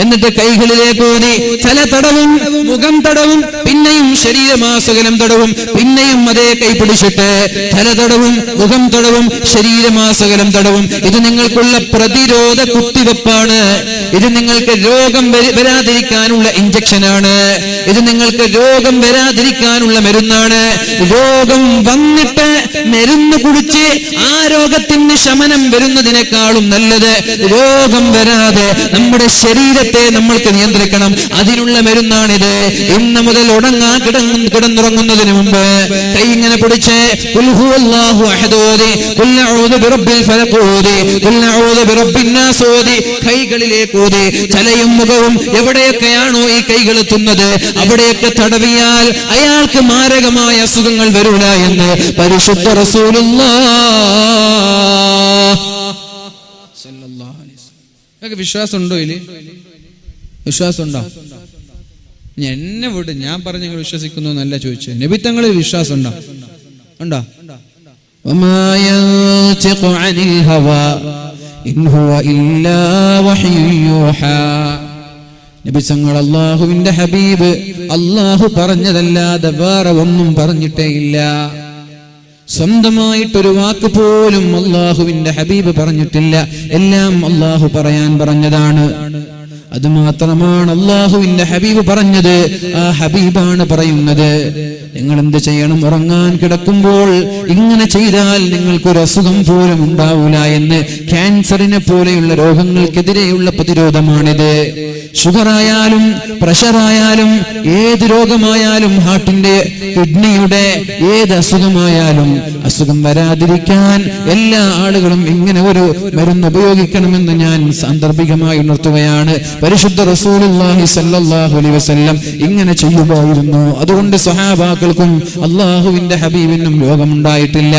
Speaker 1: എന്നിട്ട് കൈകളിലേക്ക് ഓതി തല തടവും, മുഖം തടവും, പിന്നെയും ശരീരമാസകലം തടവും, പിന്നെയും അതേ കൈ പിടിച്ചിട്ട് തല തടവും, മുഖം തടവും, ശരീരമാസകലം തടവും. ഇത് നിങ്ങൾക്കുള്ള പ്രതിരോധ കുത്തിവെപ്പാണ്. ഇത് നിങ്ങൾക്ക് രോഗം വരാതിരിക്കാനുള്ള ഇഞ്ചക്ഷനാണ്. ഇത് നിങ്ങൾക്ക് രോഗം വരാതിരിക്കാനുള്ള മരുന്നാണ്. രോഗം വന്നിട്ട് മരുന്ന് കുടിച്ച് ആ രോഗത്തിന് ശമനം വരുന്നതിനേക്കാളും നല്ലത് രോഗം വരാതെ നമ്മുടെ ശരീരത്തെ നമ്മൾക്ക് നിയന്ത്രിക്കണം. അതിനുള്ള മരുന്നാണിത്. ഇന്ന് മുതൽ കിടന്നുറങ്ങുന്നതിന് മുമ്പ് കൈ ഇങ്ങനെ പിടിച്ച് ഖുൽ ഹുവല്ലാഹു അഹദ് ഓതി, ഖുൽ അഊദു ബിറബ്ബിൽ ഫലഖ് ഓതി, ഖുൽ അഊദു ബിറബ്ബിൻ നാസ് ഓതി, കൈകളിലേക്ക് ഓതി തലയും മുഖവും എവിടെയൊക്കെയാണോ ഈ കൈകൾ എത്തുന്നത് അവിടെയൊക്കെ തടവിയാൽ അയാൾക്ക് മാരകമായ അസുഖങ്ങൾ വരില്ല എന്ന് പരിശുദ്ധ റസൂലുള്ളാഹ് സല്ലല്ലാഹു അലൈഹി വസല്ലം. നിങ്ങൾക്ക് വിശ്വാസമുണ്ടോ? ഇല്ലേ? വിശ്വാസമുണ്ടോ? എന്നെ വിട്, ഞാൻ പറഞ്ഞ നിങ്ങൾ വിശ്വസിക്കുന്നു എന്നല്ല ചോദിച്ചത്. നബി തങ്ങളിൽ വിശ്വാസം ഉണ്ടോ? ഉണ്ടോ? വമാ യൻതിഖു അനിൽ ഹവാ ഇൻ ഹുവ ഇല്ലാ വഹ്യു യൂഹാ. നബി തങ്ങൾ അല്ലാഹുവിന്റെ ഹബീബ് അല്ലാഹു പറഞ്ഞതല്ലാതെ വേറെ ഒന്നും പറഞ്ഞിട്ടേ ഇല്ല. സ്വന്തമായിട്ടൊരു വാക്ക് പോലും അല്ലാഹുവിന്റെ ഹബീബ് പറഞ്ഞിട്ടില്ല. എല്ലാം അല്ലാഹു പറയാൻ പറഞ്ഞതാണ്. അതുമാത്രമാണ് അല്ലാഹുവിന്റെ ഹബീബ് പറഞ്ഞത്. ആ ഹബീബാണ് പറയുന്നത്, നിങ്ങൾ എന്ത് ചെയ്യണം? ഉറങ്ങാൻ കിടക്കുമ്പോൾ ഇങ്ങനെ ചെയ്താൽ നിങ്ങൾക്കൊരു അസുഖം പോലും ഉണ്ടാവൂല എന്ന്. ക്യാൻസറിനെ പോലെയുള്ള രോഗങ്ങൾക്കെതിരെയുള്ള പ്രതിരോധമാണിത്. ഷുഗറായാലും പ്രഷറായാലും ഏത് രോഗമായാലും, ഹാർട്ടിന്റെ കിഡ്നിയുടെ ഏത് അസുഖമായാലും അസുഖം വരാതിരിക്കാൻ എല്ലാ ആളുകളും ഇങ്ങനെ ഒരു മരുന്ന് ഉപയോഗിക്കണമെന്ന് ഞാൻ സാന്ദർഭികമായി ഉണർത്തുകയാണ്. പരിശുദ്ധ റസൂലുള്ളാഹി സ്വല്ലല്ലാഹു അലൈഹി വസല്ലം ഇങ്ങനെ ചെയ്യുമായിരുന്നു. അതുകൊണ്ട് സ്വഹാബാക്കൾക്കും അല്ലാഹുവിന്റെ ഹബീബിനും രോഗമുണ്ടായിട്ടില്ല.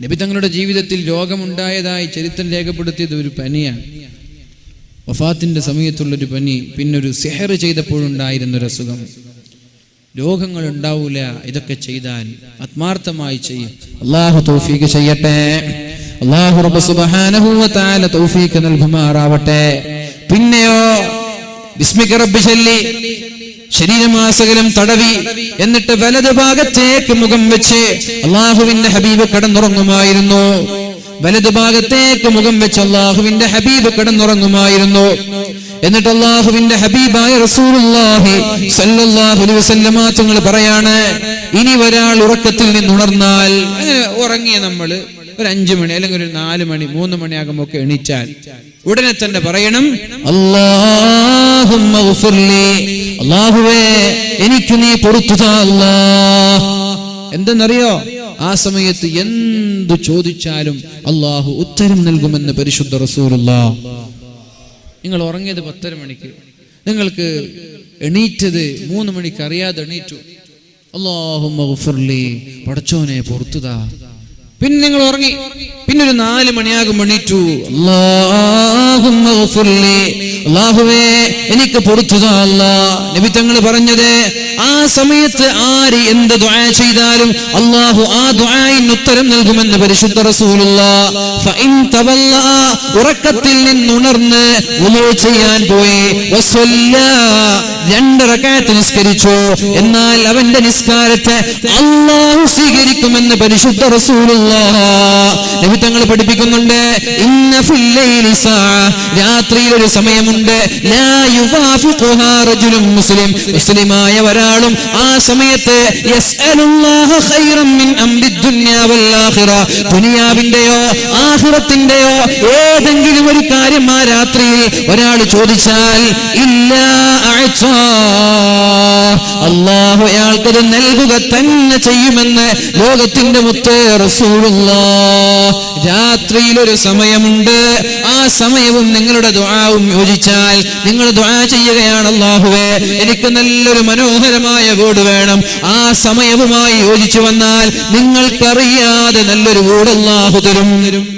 Speaker 1: നബി തങ്ങളുടെ ജീവിതത്തിൽ രോഗമുണ്ടായതായി ചരിത്രം രേഖപ്പെടുത്തിയത് ഒരു പനിയാണ്. വഫാത്തിന്റെ സമയത്തുള്ളൊരു പനി, പിന്നെ ഒരു സിഹർ ചെയ്തപ്പോഴുണ്ടായിരുന്നൊരു അസുഖം. രോഗങ്ങൾ ഉണ്ടാവൂല ഇതൊക്കെ ചെയ്താൽ. ആത്മാർത്ഥമായി ചെയ്യും. അല്ലാഹു തൗഫീഖ് ചെയ്യട്ടെ. അല്ലാഹു റബ്ബ് സുബ്ഹാനഹു വ തആല തൗഫീഖ് നൽകുമാറാവട്ടെ. പിന്നെയോ ബിസ്മിക റബ്ബി ചൊല്ലി ശരീരമാസകലം തടവി, എന്നിട്ട് വലത് ഭാഗത്തേക്ക് മുഖം വെച്ച് അല്ലാഹുവിന്റെ ഹബീബ് കിടന്നുറങ്ങുമായിരുന്നു. വലത് ഭാഗത്തേക്ക് മുഖം വെച്ച് അല്ലാഹുവിന്റെ ഹബീബ് കിടന്നുറങ്ങുമായിരുന്നു. എന്നിട്ട് അല്ലാഹുവിന്റെ ഹബീബായ റസൂലുള്ളാഹി സ്വല്ലല്ലാഹു അലൈഹി വസല്ലമ തങ്ങൾ പറയാണ്, ഇനി ഒരാൾ ഉറക്കത്തിൽ നിന്നുണർന്നാൽ, അങ്ങനെ ഉറങ്ങിയ നമ്മള് ഒരു 5 മണി അല്ലെങ്കിൽ ഒരു 4 മണി 3 മണിയാകുമ്പോൾ ഒക്കെ എണീറ്റാൽ ഉടനെ തന്നെ പറയണം, അല്ലാഹുമ്മ ഗ്ഫിർലി, അല്ലാഹുവേ എനിക്ക് നീ പൊറുത്തു താ അല്ലാഹ്. എന്തെന്നറിയോ? ആ സമയത്ത് എന്തു ചോദിച്ചാലും അല്ലാഹു ഉത്തരം നൽകുമെന്ന് പരിശുദ്ധ റസൂലുള്ളാഹ്. നിങ്ങൾ ഉറങ്ങിയത് 10 മണിക്ക്, നിങ്ങൾക്ക് എണീറ്റത് 3 മണിക്ക്, അറിയാതെ എണീറ്റു. അല്ലാഹുമ്മ ഗ്ഫിർലി, പടച്ചോനെ പൊറുത്തുതാ. പിന്നെ നിങ്ങൾ ഉറങ്ങി, പിന്നെ ഒരു 4 മണിയാകും എണീറ്റു. അല്ലാഹുമ്മ ഗ്ഫിർലി, അല്ലാഹുവേ എനിക്ക് പൊറുത്തുതാ അല്ലാഹ്. നബി തങ്ങൾ പറഞ്ഞത്, ആ സമയത്ത് ആര് എന്ത് ദുആ ചെയ്താലും അല്ലാഹു ആ ദുആയിന് ഉത്തരം നൽകുമെന്ന് പരിശുദ്ധ റസൂലുള്ളാഹ്. ഫഇൻ തവല്ല, ഉറക്കത്തിൽ നിന്നുണർന്ന് വുളൂ ചെയ്യാൻ പോയി, വസല്ലാ 2 റക്അത്ത് നിസ്കരിച്ചു, എന്നാൽ അവന്റെ നിസ്കാരത്തെ അല്ലാഹു സ്വീകരിക്കുമെന്ന് പരിശുദ്ധ റസൂലുള്ളാഹ്. നബി തങ്ങൾ പഠിപ്പിക്കുന്നുണ്ട്, ഇന്ന ഫിൽ ലൈലി സഅ, രാത്രിയിൽ ഒരു സമയമുണ്ട്, ലാ യുവാഫിഖുഹാ റജുലുൻ മുസ്ലിം, മുസ്ലിമായ ഒരാളും ആ സമയത്ത് യസ്അലുല്ലാഹ ഖൈറൻ മിൻ അംരി ദുനിയ വൽ ആഖിറ, ദുനിയാവിന്റെയോ ആഖിറത്തിന്റെയോ ഏതെങ്കിലും ഒരു കാര്യം ആ രാത്രിയിൽ ഒരാൾ ചോദിച്ചാൽ ഇല്ലാ അഅതാ, അല്ലാഹു അയാൾക്കത് നൽകുക തന്നെ ചെയ്യുമെന്ന് ലോകത്തിന്റെ മുത്ത് റസൂലുള്ളാഹ്. രാത്രിയിൽ ഒരു സമയമുണ്ട്, ആ സമയവും നിങ്ങളുടെ ദുആവും യോജിച്ചാൽ നിങ്ങൾ ദുആ ചെയ്യുകയാണ്, അല്ലാഹുവേ എനിക്ക് നല്ലൊരു മനോഹരമായ വീട് വേണം. ആ സമയവുമായി യോജിച്ചു വന്നാൽ നിങ്ങൾക്കറിയാതെ നല്ലൊരു വീട് അല്ലാഹു തരും.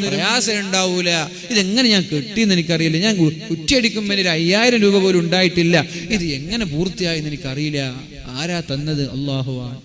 Speaker 1: പ്രയാസം ഉണ്ടാവൂല. ഇതെങ്ങനെ ഞാൻ കിട്ടിയെന്ന് എനിക്കറിയില്ല, ഞാൻ കുറ്റിയടിക്കുമ്പോൾ 5000 രൂപ പോലും ഉണ്ടായിട്ടില്ല, ഇത് എങ്ങനെ പൂർത്തിയായെന്ന് എനിക്കറിയില്ല. ആരാ തന്നത്? അല്ലാഹുവാണ്.